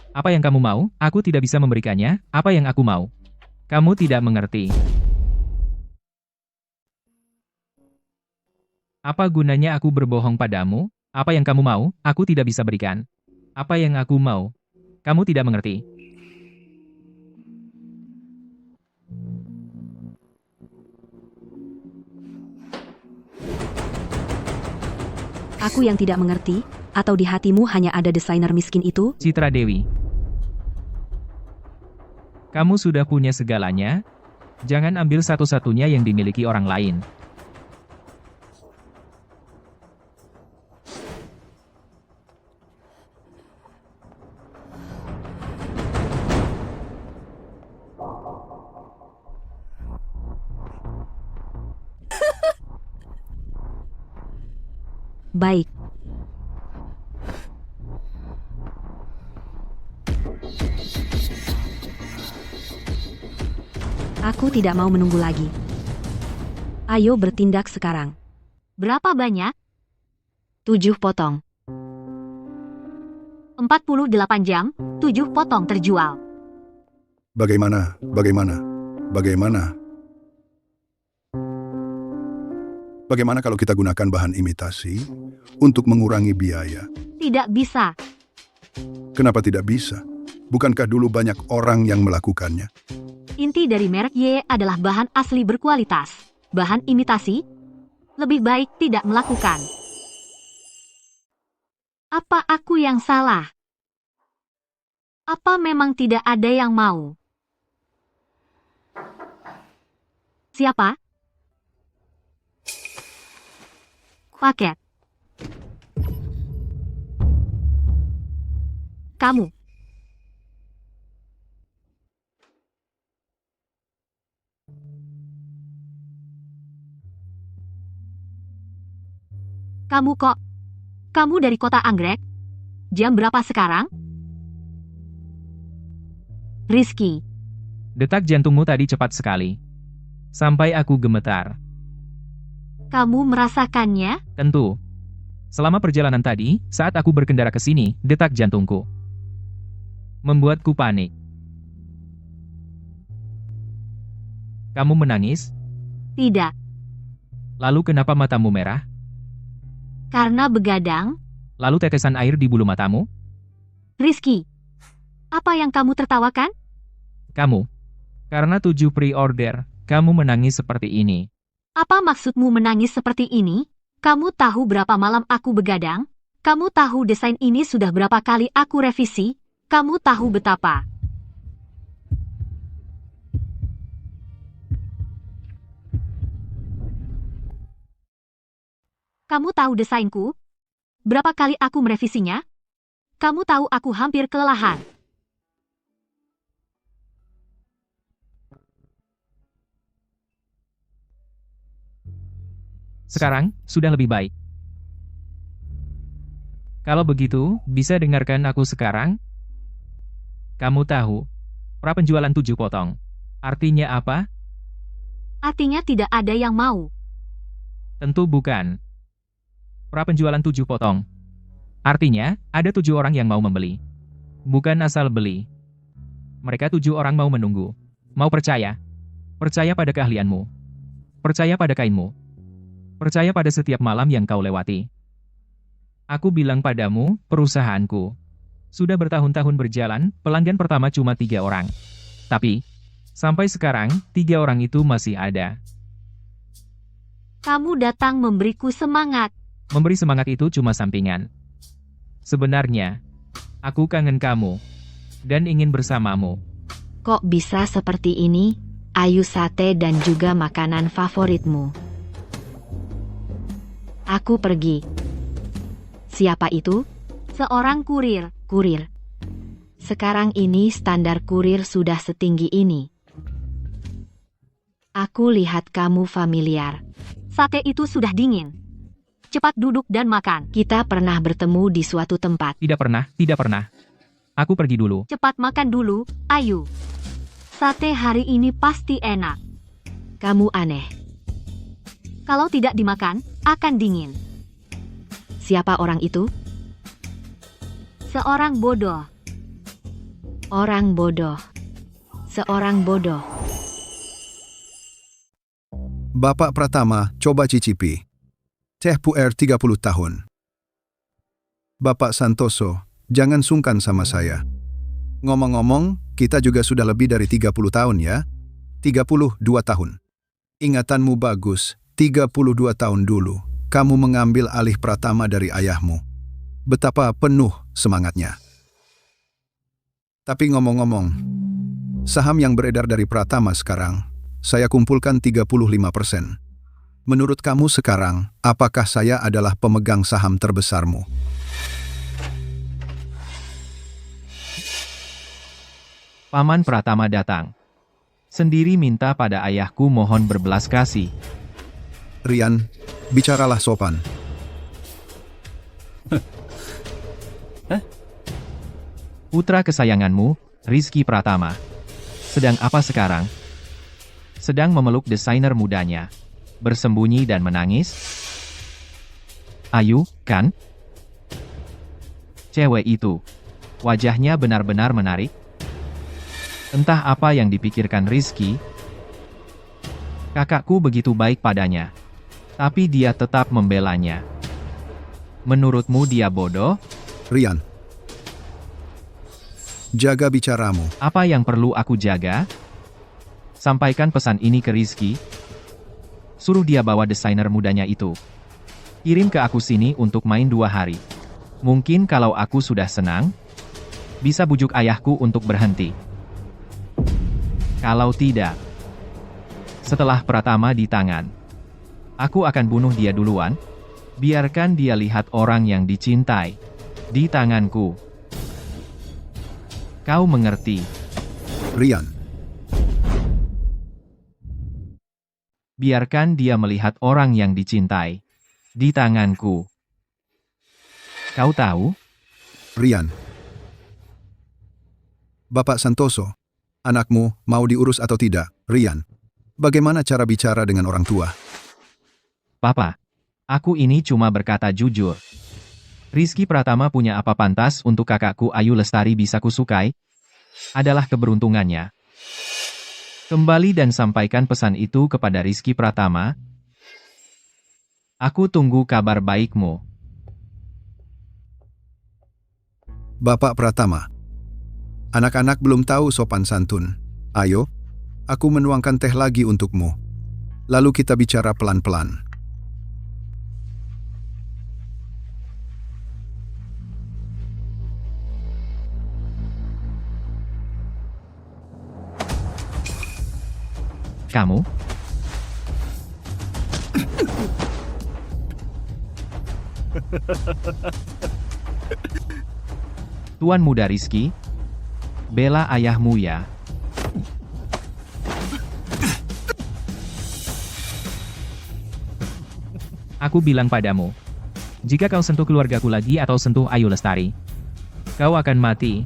Apa yang kamu mau, aku tidak bisa memberikannya, apa yang aku mau. Kamu tidak mengerti. Apa gunanya aku berbohong padamu? Apa yang kamu mau, aku tidak bisa berikan. Apa yang aku mau? Kamu tidak mengerti. Aku yang tidak mengerti, atau di hatimu hanya ada desainer miskin itu? Citra Dewi. Kamu sudah punya segalanya? Jangan ambil satu-satunya yang dimiliki orang lain. Baik. Aku tidak mau menunggu lagi. Ayo bertindak sekarang. Berapa banyak? 7 potong. 48 jam, 7 potong terjual. Bagaimana? Bagaimana kalau kita gunakan bahan imitasi untuk mengurangi biaya? Tidak bisa. Kenapa tidak bisa? Bukankah dulu banyak orang yang melakukannya? Inti dari merek Y adalah bahan asli berkualitas. Bahan imitasi? Lebih baik tidak melakukan. Apa aku yang salah? Apa memang tidak ada yang mau? Siapa? Paket. Kamu. Kamu kok? Kamu dari kota Anggrek? Jam berapa sekarang? Rizky. Detak jantungmu tadi cepat sekali. Sampai aku gemetar. Kamu merasakannya? Tentu. Selama perjalanan tadi, saat aku berkendara ke sini, detak jantungku membuatku panik. Kamu menangis? Tidak. Lalu kenapa matamu merah? Karena begadang? Lalu tetesan air di bulu matamu? Rizky. Apa yang kamu tertawakan? Kamu. Karena 7 pre-order, kamu menangis seperti ini. Apa maksudmu menangis seperti ini? Kamu tahu berapa malam aku begadang? Kamu tahu desain ini sudah berapa kali aku revisi? Kamu tahu betapa Kamu tahu desainku? Berapa kali aku merevisinya? Kamu tahu aku hampir kelelahan. Sekarang, sudah lebih baik. Kalau begitu, bisa dengarkan aku sekarang? Kamu tahu, prapenjualan 7 potong. Artinya apa? Artinya tidak ada yang mau. Tentu bukan. Prapenjualan 7 potong. Artinya, ada 7 orang yang mau membeli. Bukan asal beli. Mereka 7 orang mau menunggu. Mau percaya. Percaya pada keahlianmu. Percaya pada kainmu. Percaya pada setiap malam yang kau lewati. Aku bilang padamu, perusahaanku sudah bertahun-tahun berjalan, pelanggan pertama cuma 3 orang. Tapi, sampai sekarang, 3 orang itu masih ada. Kamu datang memberiku semangat. Memberi semangat itu cuma sampingan. Sebenarnya, aku kangen kamu, dan ingin bersamamu. Kok bisa seperti ini? Ayu sate dan juga makanan favoritmu. Aku pergi. Siapa itu? Seorang kurir. Kurir. Sekarang ini standar kurir sudah setinggi ini. Aku lihat kamu familiar. Sate itu sudah dingin. Cepat duduk dan makan. Kita pernah bertemu di suatu tempat. Tidak pernah, tidak pernah. Aku pergi dulu. Cepat makan dulu, Ayu. Sate hari ini pasti enak. Kamu aneh. Kalau tidak dimakan, akan dingin. Siapa orang itu? Seorang bodoh. Orang bodoh. Seorang bodoh. Bapak Pratama, coba cicipi. Teh puer 30 tahun. Bapak Santoso, jangan sungkan sama saya. Ngomong-ngomong, kita juga sudah lebih dari 30 tahun ya. 32 tahun. Ingatanmu bagus, 32 tahun dulu, kamu mengambil alih Pratama dari ayahmu. Betapa penuh semangatnya. Tapi ngomong-ngomong, saham yang beredar dari Pratama sekarang, saya kumpulkan 35%. Menurut kamu sekarang, apakah saya adalah pemegang saham terbesarmu? Paman Pratama datang. Sendiri minta pada ayahku mohon berbelas kasih. Rian, bicaralah sopan. Putra kesayanganmu, Rizky Pratama. Sedang apa sekarang? Sedang memeluk desainer mudanya. Bersembunyi dan menangis? Ayu, kan? Cewek itu. Wajahnya benar-benar menarik. Entah apa yang dipikirkan Rizky. Kakakku begitu baik padanya. Tapi dia tetap membelanya. Menurutmu dia bodoh? Rian. Jaga bicaramu. Apa yang perlu aku jaga? Sampaikan pesan ini ke Rizky. Suruh dia bawa desainer mudanya itu. Kirim ke aku sini untuk main 2 hari. Mungkin kalau aku sudah senang, bisa bujuk ayahku untuk berhenti. Kalau tidak, setelah Pratama di tangan, aku akan bunuh dia duluan. Biarkan dia lihat orang yang dicintai di tanganku. Kau mengerti? Rian, Biarkan dia melihat orang yang dicintai di tanganku. Kau tahu? Rian. Bapak Santoso, anakmu mau diurus atau tidak? Rian, bagaimana cara bicara dengan orang tua? Papa, aku ini cuma berkata jujur. Rizky Pratama punya apa pantas untuk kakakku Ayu Lestari bisa kusukai? Adalah keberuntungannya. Kembali dan sampaikan pesan itu kepada Rizky Pratama. Aku tunggu kabar baikmu. Bapak Pratama, anak-anak belum tahu sopan santun. Ayo, aku menuangkan teh lagi untukmu. Lalu kita bicara pelan-pelan. Kamu? Tuan muda Rizky, bela ayahmu ya. Aku bilang padamu, jika kau sentuh keluargaku lagi atau sentuh Ayu Lestari, kau akan mati.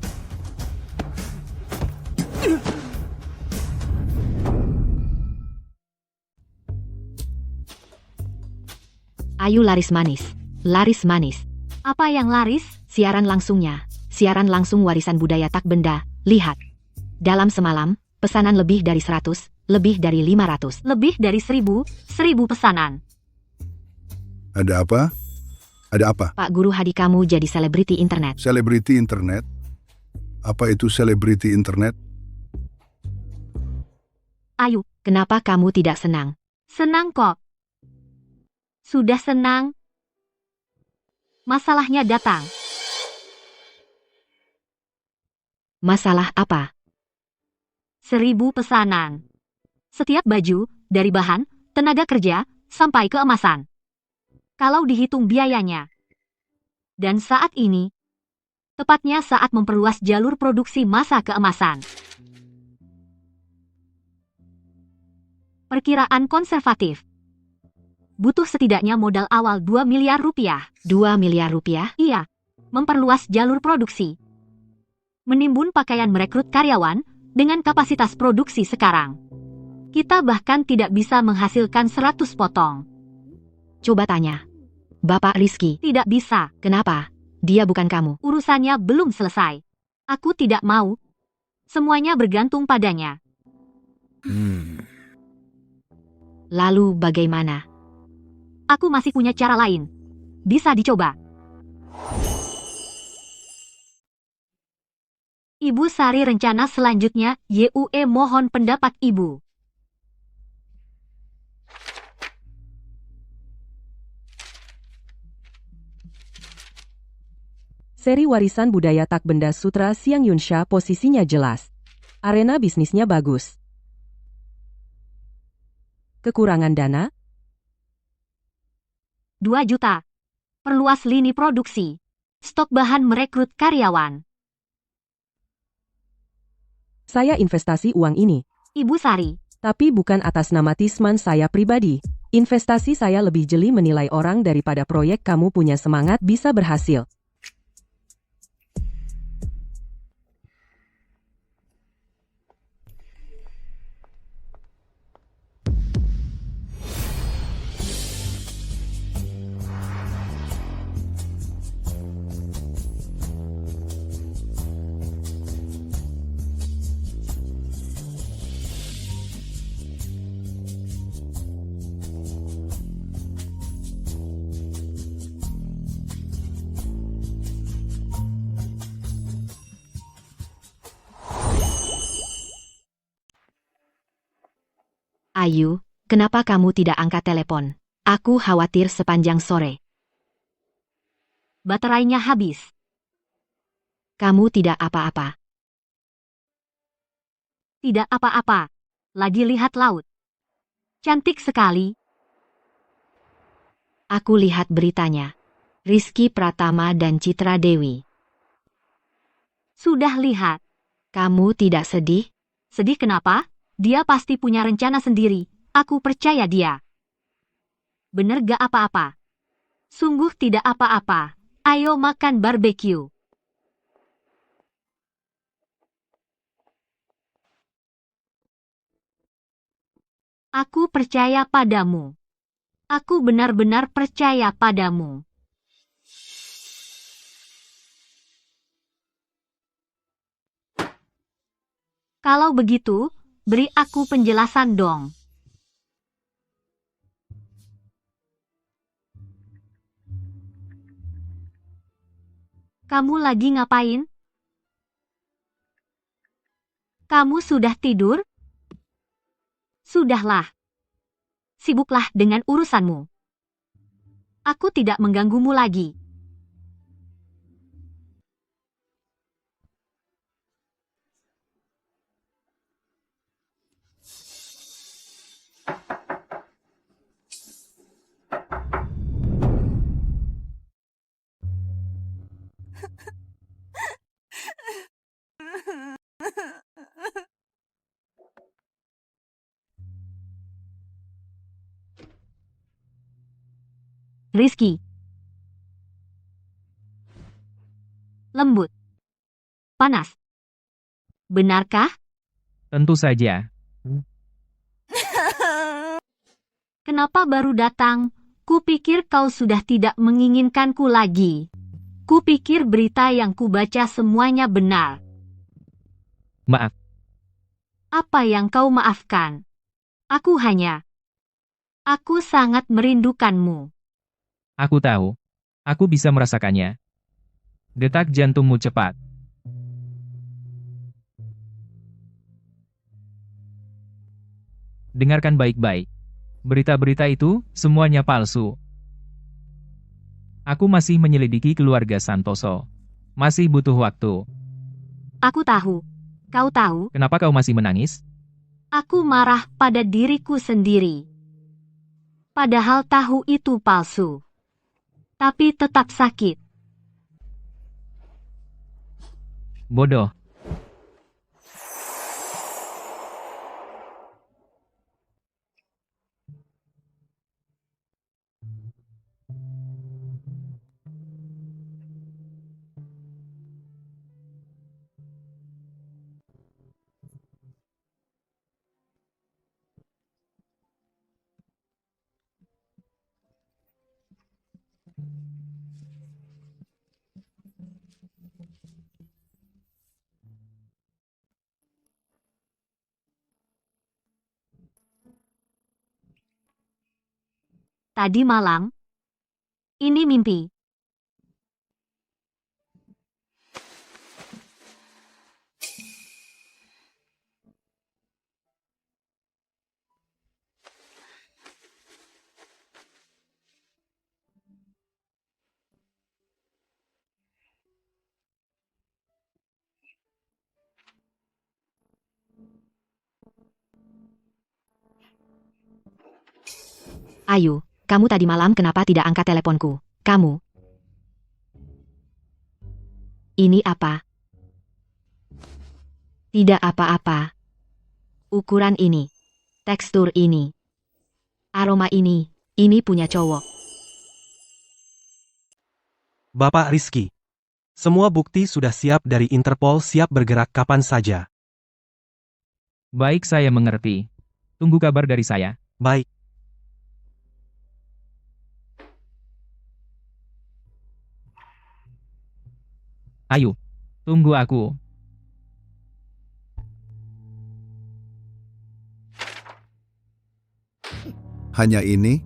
Ayu laris manis. Laris manis. Apa yang laris? Siaran langsungnya. Siaran langsung warisan budaya tak benda. Lihat. Dalam semalam, pesanan lebih dari 100, lebih dari 500. Lebih dari 1000 pesanan. Ada apa? Ada apa? Pak Guru Hadi kamu jadi selebriti internet. Selebriti internet? Apa itu selebriti internet? Ayu, Kenapa kamu tidak senang? senang kok. Sudah senang. Masalahnya datang. Masalah apa? 1000 pesanan. Setiap baju, dari bahan, tenaga kerja, sampai keemasan. Kalau dihitung biayanya. Dan saat ini, tepatnya saat memperluas jalur produksi masa keemasan. Perkiraan konservatif. Butuh setidaknya modal awal 2 miliar rupiah. 2 miliar rupiah? Iya, memperluas jalur produksi. Menimbun pakaian merekrut karyawan dengan kapasitas produksi sekarang. Kita bahkan tidak bisa menghasilkan 100 potong. Coba tanya. Bapak Rizky. Tidak bisa. Kenapa? Dia bukan kamu. Urusannya belum selesai. Aku tidak mau. Semuanya bergantung padanya. Lalu bagaimana? Aku masih punya cara lain. Bisa dicoba. Ibu Sari rencana selanjutnya, YUE mohon pendapat Ibu. Seri warisan budaya tak benda Sutra Siang Yunsha posisinya jelas. Arena bisnisnya bagus. Kekurangan dana? 2 juta. Perluas lini produksi. Stok bahan merekrut karyawan. Saya investasi uang ini. Ibu Sari. Tapi bukan atas nama Tisman saya pribadi. Investasi saya lebih jeli menilai orang daripada proyek kamu punya semangat bisa berhasil. Ayu, kenapa kamu tidak angkat telepon? Aku khawatir sepanjang sore. Baterainya habis. Kamu tidak apa-apa. Tidak apa-apa. Lagi lihat laut. Cantik sekali. Aku lihat beritanya. Rizky Pratama dan Citra Dewi. Sudah lihat. Kamu tidak sedih? Sedih kenapa? Dia pasti punya rencana sendiri. Aku percaya dia. Bener gak apa-apa? Sungguh tidak apa-apa. Ayo makan barbeque. Aku percaya padamu. Aku benar-benar percaya padamu. Kalau begitu, beri aku penjelasan dong. Kamu lagi ngapain? Kamu sudah tidur? Sudahlah. Sibuklah dengan urusanmu. Aku tidak mengganggumu lagi. Rizky. Lembut. Panas. Benarkah? Tentu saja. Kenapa baru datang? Kupikir kau sudah tidak menginginkanku lagi. Kupikir berita yang kubaca semuanya benar. Maaf. Apa yang kau maafkan? Aku sangat merindukanmu. Aku tahu. Aku bisa merasakannya. Detak jantungmu cepat. Dengarkan baik-baik. Berita-berita itu, semuanya palsu. Aku masih menyelidiki keluarga Santoso. Masih butuh waktu. Aku tahu. Kau tahu? Kenapa kau masih menangis? Aku marah pada diriku sendiri. Padahal tahu itu palsu. Tapi tetap sakit. Bodoh. Tadi malam, ini mimpi. Ayu, kamu tadi malam kenapa tidak angkat teleponku? Kamu? Ini apa? Tidak apa-apa. Ukuran ini. Tekstur ini. Aroma ini punya cowok. Bapak Rizky. Semua bukti sudah siap dari Interpol, siap bergerak kapan saja. Baik, saya mengerti. Tunggu kabar dari saya. Baik. Ayo, tunggu aku. Hanya ini?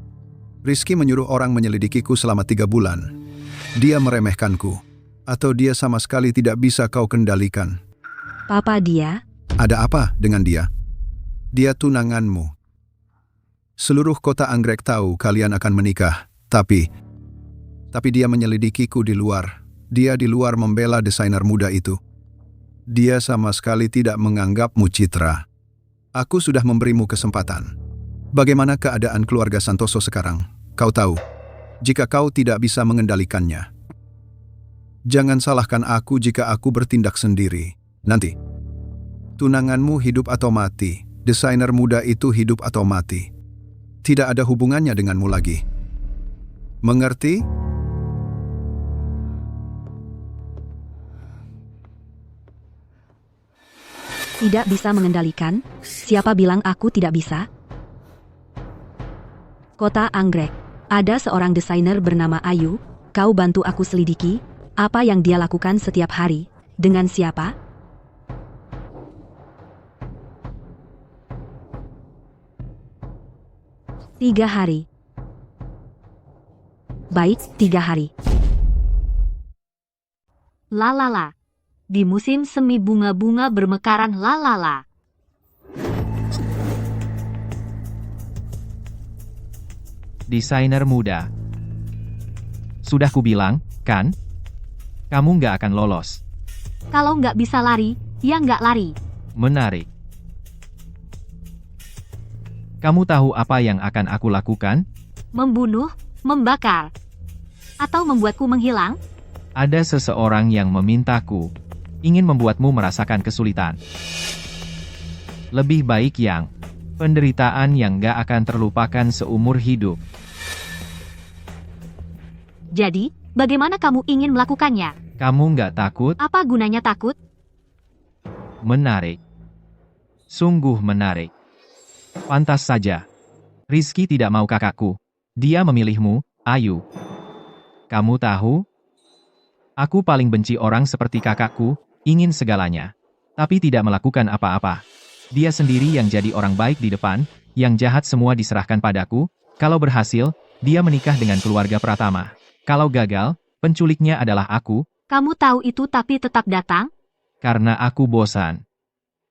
Rizky menyuruh orang menyelidikiku selama 3 bulan. Dia meremehkanku. Atau dia sama sekali tidak bisa kau kendalikan. Papa dia? Ada apa dengan dia? Dia tunanganmu. Seluruh kota Anggrek tahu kalian akan menikah, tapi dia menyelidikiku di luar. Dia di luar membela desainer muda itu. Dia sama sekali tidak menganggapmu Citra. Aku sudah memberimu kesempatan. Bagaimana keadaan keluarga Santoso sekarang? Kau tahu, jika kau tidak bisa mengendalikannya. Jangan salahkan aku jika aku bertindak sendiri. Nanti, tunanganmu hidup atau mati, desainer muda itu hidup atau mati. Tidak ada hubungannya denganmu lagi. Mengerti? Tidak bisa mengendalikan? Siapa bilang aku tidak bisa? Kota Anggrek. Ada seorang desainer bernama Ayu. Kau bantu aku selidiki. Apa yang dia lakukan setiap hari? Dengan siapa? Tiga hari. Baik, 3 hari. Lalala. Di musim semi bunga-bunga bermekaran lalala. Desainer muda. Sudah kubilang, kan? Kamu nggak akan lolos. Kalau nggak bisa lari, ya nggak lari. Menarik. Kamu tahu apa yang akan aku lakukan? Membunuh, membakar, atau membuatku menghilang? Ada seseorang yang memintaku, ingin membuatmu merasakan kesulitan. Lebih baik yang penderitaan yang nggak akan terlupakan seumur hidup. Jadi, bagaimana kamu ingin melakukannya? Kamu nggak takut? Apa gunanya takut? Menarik. Sungguh menarik. Pantas saja. Rizky tidak mau kakakku. Dia memilihmu, Ayu. Kamu tahu? Aku paling benci orang seperti kakakku, ingin segalanya. Tapi tidak melakukan apa-apa. Dia sendiri yang jadi orang baik di depan, yang jahat semua diserahkan padaku. Kalau berhasil, dia menikah dengan keluarga Pratama. Kalau gagal, penculiknya adalah aku. Kamu tahu itu tapi tetap datang? Karena aku bosan.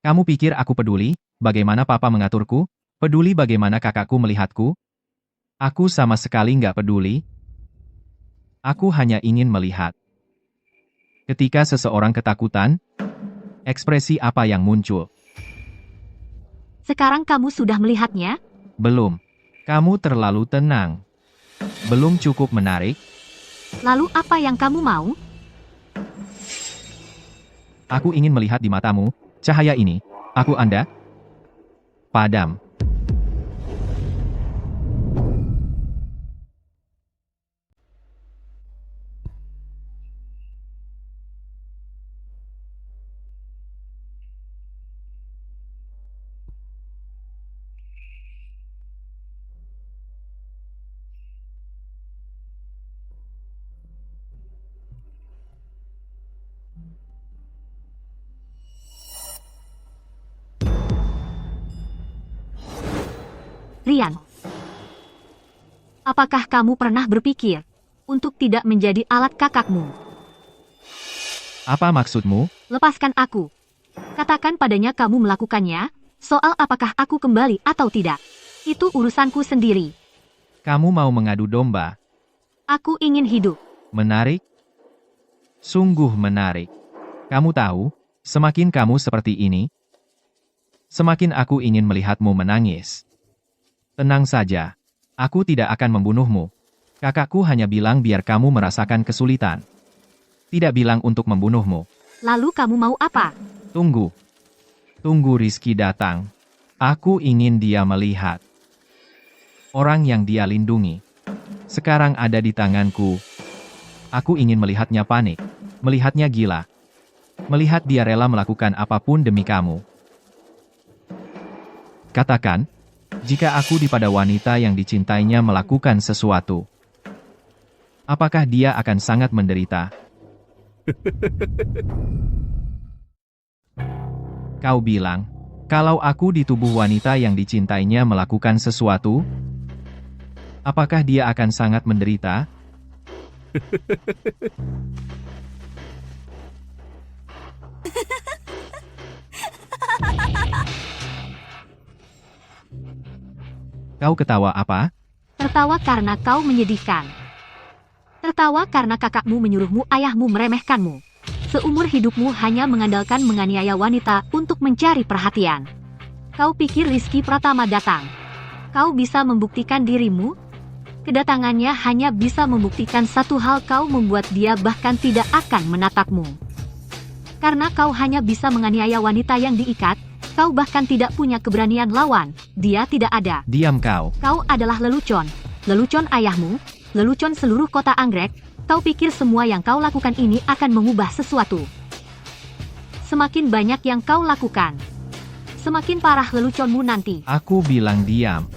Kamu pikir aku peduli, bagaimana papa mengaturku? Peduli bagaimana kakakku melihatku? Aku sama sekali nggak peduli. Aku hanya ingin melihat. Ketika seseorang ketakutan, ekspresi apa yang muncul? Sekarang kamu sudah melihatnya? Belum. Kamu terlalu tenang. Belum cukup menarik. Lalu apa yang kamu mau? Aku ingin melihat di matamu, cahaya ini. Aku Anda. Padam. Rian, apakah kamu pernah berpikir untuk tidak menjadi alat kakakmu? Apa maksudmu? Lepaskan aku. Katakan padanya kamu melakukannya, soal apakah aku kembali atau tidak. Itu urusanku sendiri. Kamu mau mengadu domba? Aku ingin hidup. Menarik? Sungguh menarik. Kamu tahu, semakin kamu seperti ini, semakin aku ingin melihatmu menangis. Tenang saja. Aku tidak akan membunuhmu. Kakakku hanya bilang biar kamu merasakan kesulitan. Tidak bilang untuk membunuhmu. Lalu kamu mau apa? Tunggu. Tunggu Rizky datang. Aku ingin dia melihat. Orang yang dia lindungi. Sekarang ada di tanganku. Aku ingin melihatnya panik. Melihatnya gila. Melihat dia rela melakukan apapun demi kamu. Katakan, jika aku dipada wanita yang dicintainya melakukan sesuatu, apakah dia akan sangat menderita? Kau bilang, kalau aku di tubuh wanita yang dicintainya melakukan sesuatu, apakah dia akan sangat menderita? Kau ketawa apa? Tertawa karena kau menyedihkan. Tertawa karena kakakmu menyuruhmu, ayahmu meremehkanmu. Seumur hidupmu hanya mengandalkan menganiaya wanita untuk mencari perhatian. Kau pikir Rizky Pratama datang. Kau bisa membuktikan dirimu? Kedatangannya hanya bisa membuktikan satu hal, kau membuat dia bahkan tidak akan menatapmu. Karena kau hanya bisa menganiaya wanita yang diikat, kau bahkan tidak punya keberanian lawan, dia tidak ada. Diam kau. Kau adalah lelucon. Lelucon ayahmu, lelucon seluruh kota Anggrek. Kau pikir semua yang kau lakukan ini akan mengubah sesuatu. Semakin banyak yang kau lakukan, semakin parah leluconmu nanti. Aku bilang diam.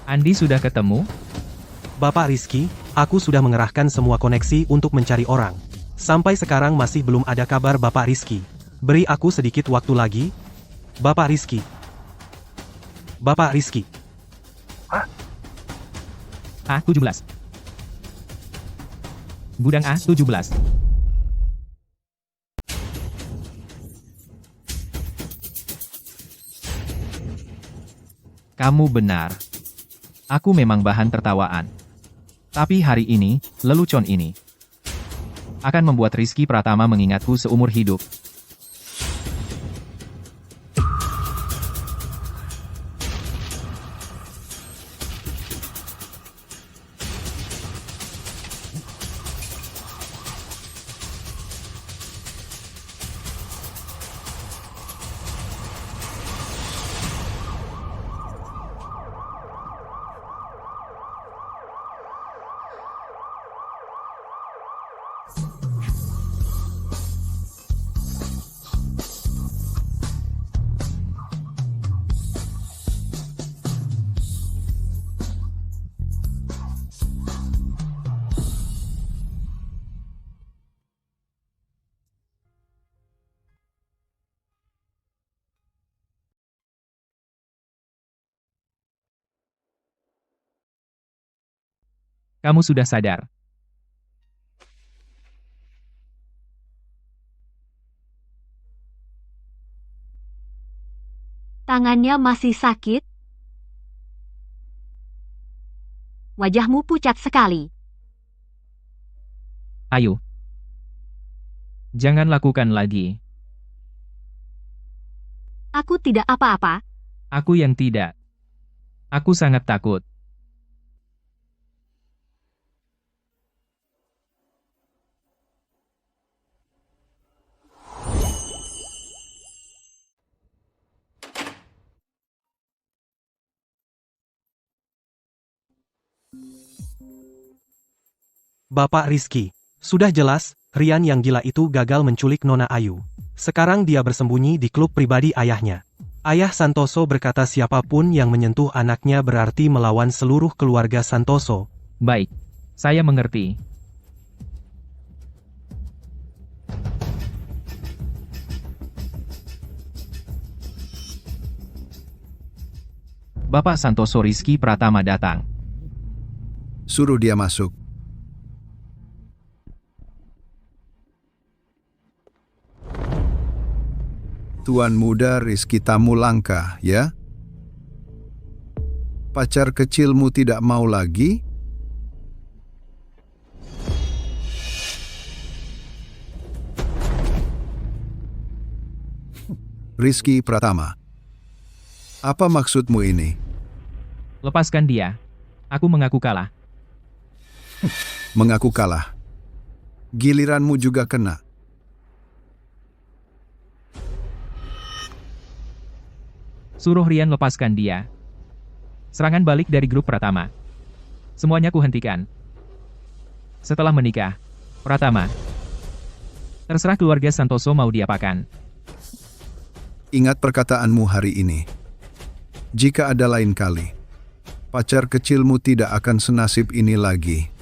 Andi sudah ketemu? Bapak Rizky, aku sudah mengerahkan semua koneksi untuk mencari orang. Sampai sekarang masih belum ada kabar Bapak Rizky. Beri aku sedikit waktu lagi. Bapak Rizky. Bapak Rizky. A17. Gudang A17. Kamu benar. Aku memang bahan tertawaan. Tapi hari ini, lelucon ini akan membuat Rizky Pratama mengingatku seumur hidup. Kamu sudah sadar. Tangannya masih sakit. Wajahmu pucat sekali. Ayo. Jangan lakukan lagi. Aku tidak apa-apa. Aku yang tidak. Aku sangat takut. Bapak Rizky. Sudah jelas, Rian yang gila itu gagal menculik Nona Ayu. Sekarang dia bersembunyi di klub pribadi ayahnya. Ayah Santoso berkata siapapun yang menyentuh anaknya berarti melawan seluruh keluarga Santoso. Baik. Saya mengerti. Bapak Santoso Rizky Pratama datang. Suruh dia masuk. Tuan muda Rizky tamu langka, ya? Pacar kecilmu tidak mau lagi? Rizky Pratama. Apa maksudmu ini? Lepaskan dia. Aku mengaku kalah. Mengaku kalah. Giliranmu juga kena. Suruh Rian lepaskan dia. Serangan balik dari grup Pratama. Semuanya kuhentikan. Setelah menikah, Pratama. Terserah keluarga Santoso mau diapakan. Ingat perkataanmu hari ini. Jika ada lain kali, pacar kecilmu tidak akan senasib ini lagi.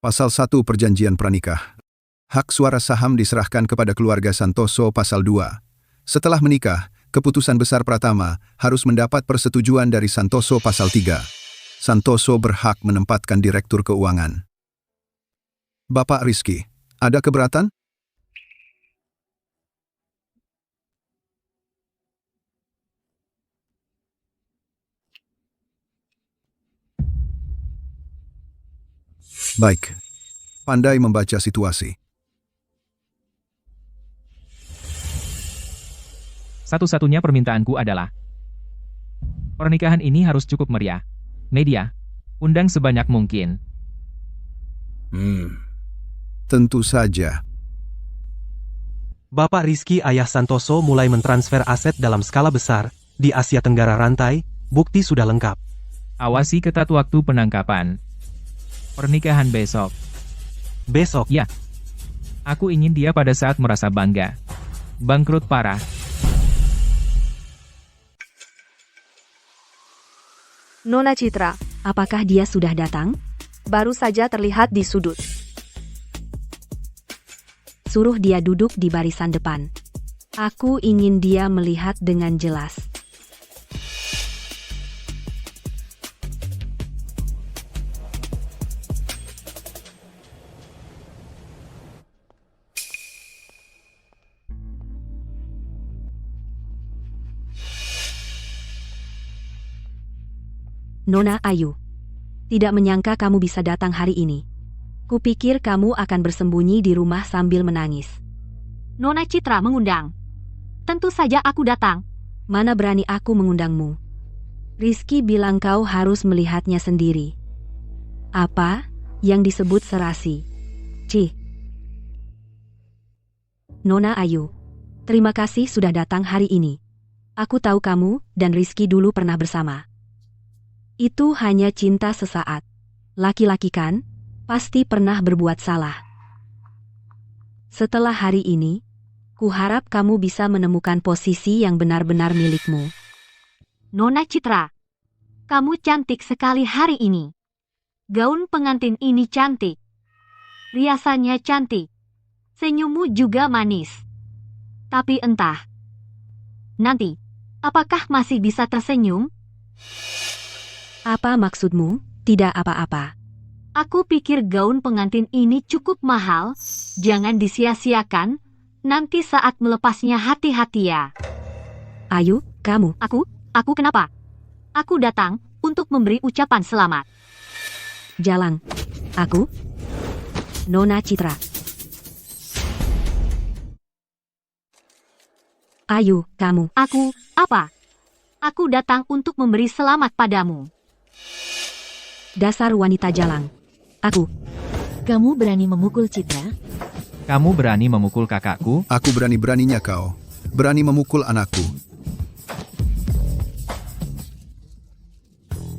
Pasal 1 Perjanjian Pranikah. Hak suara saham diserahkan kepada keluarga Santoso Pasal 2. Setelah menikah, keputusan besar Pratama harus mendapat persetujuan dari Santoso Pasal 3. Santoso berhak menempatkan direktur keuangan. Bapak Rizky, ada keberatan? Baik. Pandai membaca situasi. Satu-satunya permintaanku adalah pernikahan ini harus cukup meriah. Media, undang sebanyak mungkin. Tentu saja. Bapak Rizky ayah Santoso mulai mentransfer aset dalam skala besar di Asia Tenggara rantai, bukti sudah lengkap. Awasi ketat waktu penangkapan. Pernikahan besok. Besok, Ya. Aku ingin dia pada saat merasa bangga. Bangkrut parah. Nona Citra, Apakah dia sudah datang? baru saja terlihat di sudut. Suruh dia duduk di barisan depan. Aku ingin dia melihat dengan jelas. Nona Ayu. Tidak menyangka kamu bisa datang hari ini. Kupikir kamu akan bersembunyi di rumah sambil menangis. Nona Citra mengundang. Tentu saja aku datang. Mana berani aku mengundangmu. Rizky bilang kau harus melihatnya sendiri. Apa yang disebut serasi? Cih. Nona Ayu. Terima kasih sudah datang hari ini. Aku tahu kamu dan Rizky dulu pernah bersama. Itu hanya cinta sesaat. Laki-laki kan, pasti pernah berbuat salah. Setelah hari ini, kuharap kamu bisa menemukan posisi yang benar-benar milikmu. Nona Citra, kamu cantik sekali hari ini. Gaun pengantin ini cantik. Riasannya cantik. Senyummu juga manis. Tapi entah, nanti, apakah masih bisa tersenyum? Apa maksudmu? Tidak apa-apa. Aku pikir gaun pengantin ini cukup mahal. Jangan disia-siakan. Nanti saat melepasnya hati-hati ya. Ayu, kamu. Aku kenapa? Aku datang untuk memberi ucapan selamat. Jalang. Aku. Nona Citra. Ayu, kamu. Apa? Aku datang untuk memberi selamat padamu. Dasar wanita jalang. Aku. Kamu berani memukul Citra? Kamu berani memukul kakakku? Aku berani-beraninya kau. Berani memukul anakku.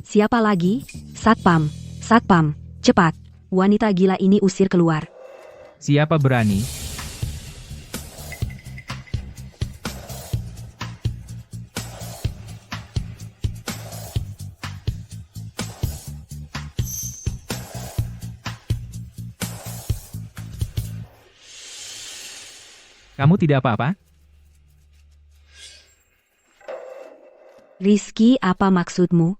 Siapa lagi? Satpam. Satpam. Cepat. Wanita gila ini usir keluar. Siapa berani? Kamu tidak apa-apa? Rizky, apa maksudmu?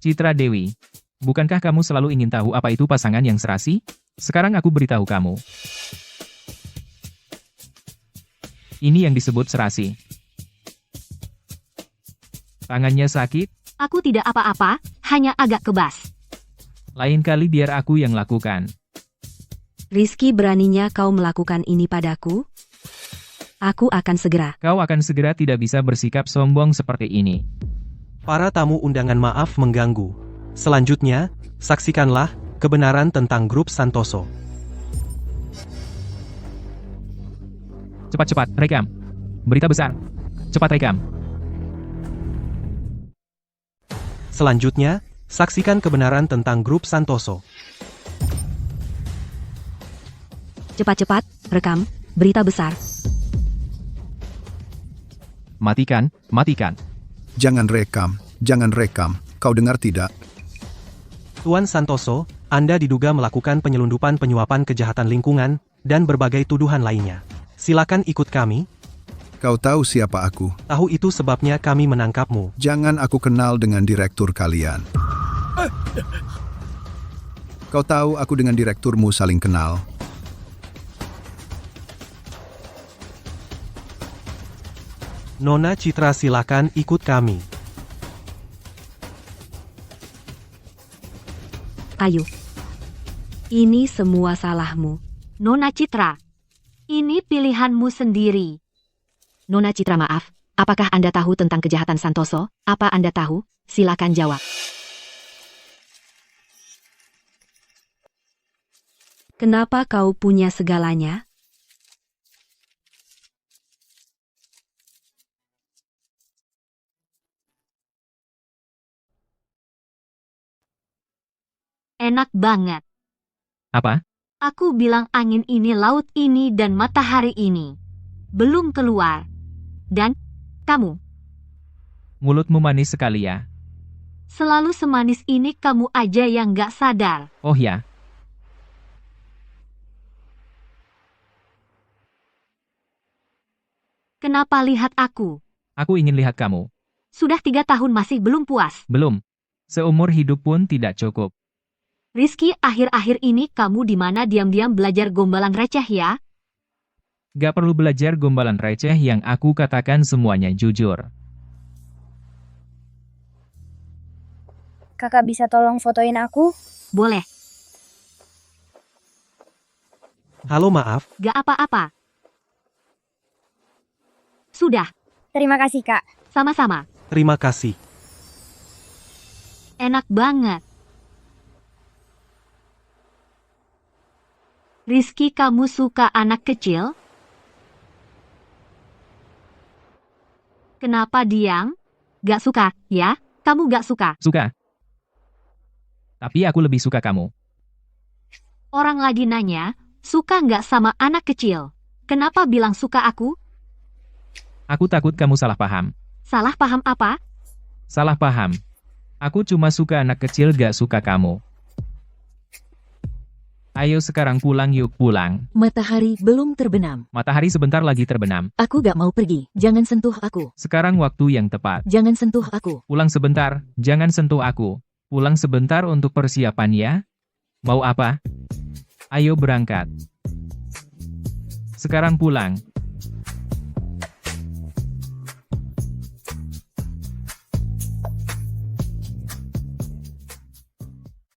Citra Dewi, bukankah kamu selalu ingin tahu apa itu pasangan yang serasi? Sekarang aku beritahu kamu. Ini yang disebut serasi. Tangannya sakit? Aku tidak apa-apa, hanya agak kebas. Lain kali biar aku yang lakukan. Rizky, beraninya kau melakukan ini padaku? Aku akan segera. Kau akan segera tidak bisa bersikap sombong seperti ini. Para tamu undangan maaf mengganggu. Selanjutnya, saksikanlah kebenaran tentang grup Santoso. Cepat-cepat, rekam. Berita besar. Cepat rekam. Selanjutnya, saksikan kebenaran tentang grup Santoso. Cepat-cepat, rekam. berita besar. Matikan, matikan. Jangan rekam. Kau dengar tidak? Tuan Santoso, Anda diduga melakukan penyelundupan penyuapan kejahatan lingkungan, dan berbagai tuduhan lainnya. Silakan ikut kami. Kau tahu siapa aku? Tahu itu sebabnya kami menangkapmu. Jangan aku kenal dengan direktur kalian. Kau tahu aku dengan direkturmu saling kenal. Nona Citra, silakan ikut kami. Ayo. Ini semua salahmu. Nona Citra, ini pilihanmu sendiri. Nona Citra, maaf. Apakah Anda tahu tentang kejahatan Santoso? Apa Anda tahu? Silakan jawab. Kenapa kau punya segalanya? Enak banget. Apa? Aku bilang angin ini, laut ini, dan matahari ini belum keluar. Dan kamu, Mulutmu manis sekali ya. selalu semanis ini, kamu aja yang gak sadar. Oh ya, Kenapa lihat aku? aku ingin lihat kamu. Sudah 3 tahun masih belum puas. Belum. Seumur hidup pun tidak cukup. Rizky, akhir-akhir ini kamu di mana diam-diam belajar gombalan receh ya? Gak perlu belajar gombalan receh, yang aku katakan semuanya jujur. Kakak bisa tolong fotoin aku? Boleh, Halo, maaf. gak apa-apa. Sudah, Terima kasih, Kak. sama-sama. Terima kasih. Enak banget. Rizky, kamu suka anak kecil? Kenapa diam? Gak suka, ya? Kamu gak suka? Suka. Tapi aku lebih suka kamu. Orang lagi nanya, suka nggak sama anak kecil? Kenapa bilang suka aku? Aku takut kamu salah paham. Salah paham apa? Salah paham. Aku cuma suka anak kecil, gak suka kamu. Ayo sekarang pulang yuk, pulang. Matahari belum terbenam. Matahari sebentar lagi terbenam. Aku gak mau pergi. Jangan sentuh aku. Sekarang waktu yang tepat. Jangan sentuh aku. Pulang sebentar, jangan sentuh aku. Pulang sebentar untuk persiapan ya. Mau apa? Ayo berangkat. Sekarang pulang.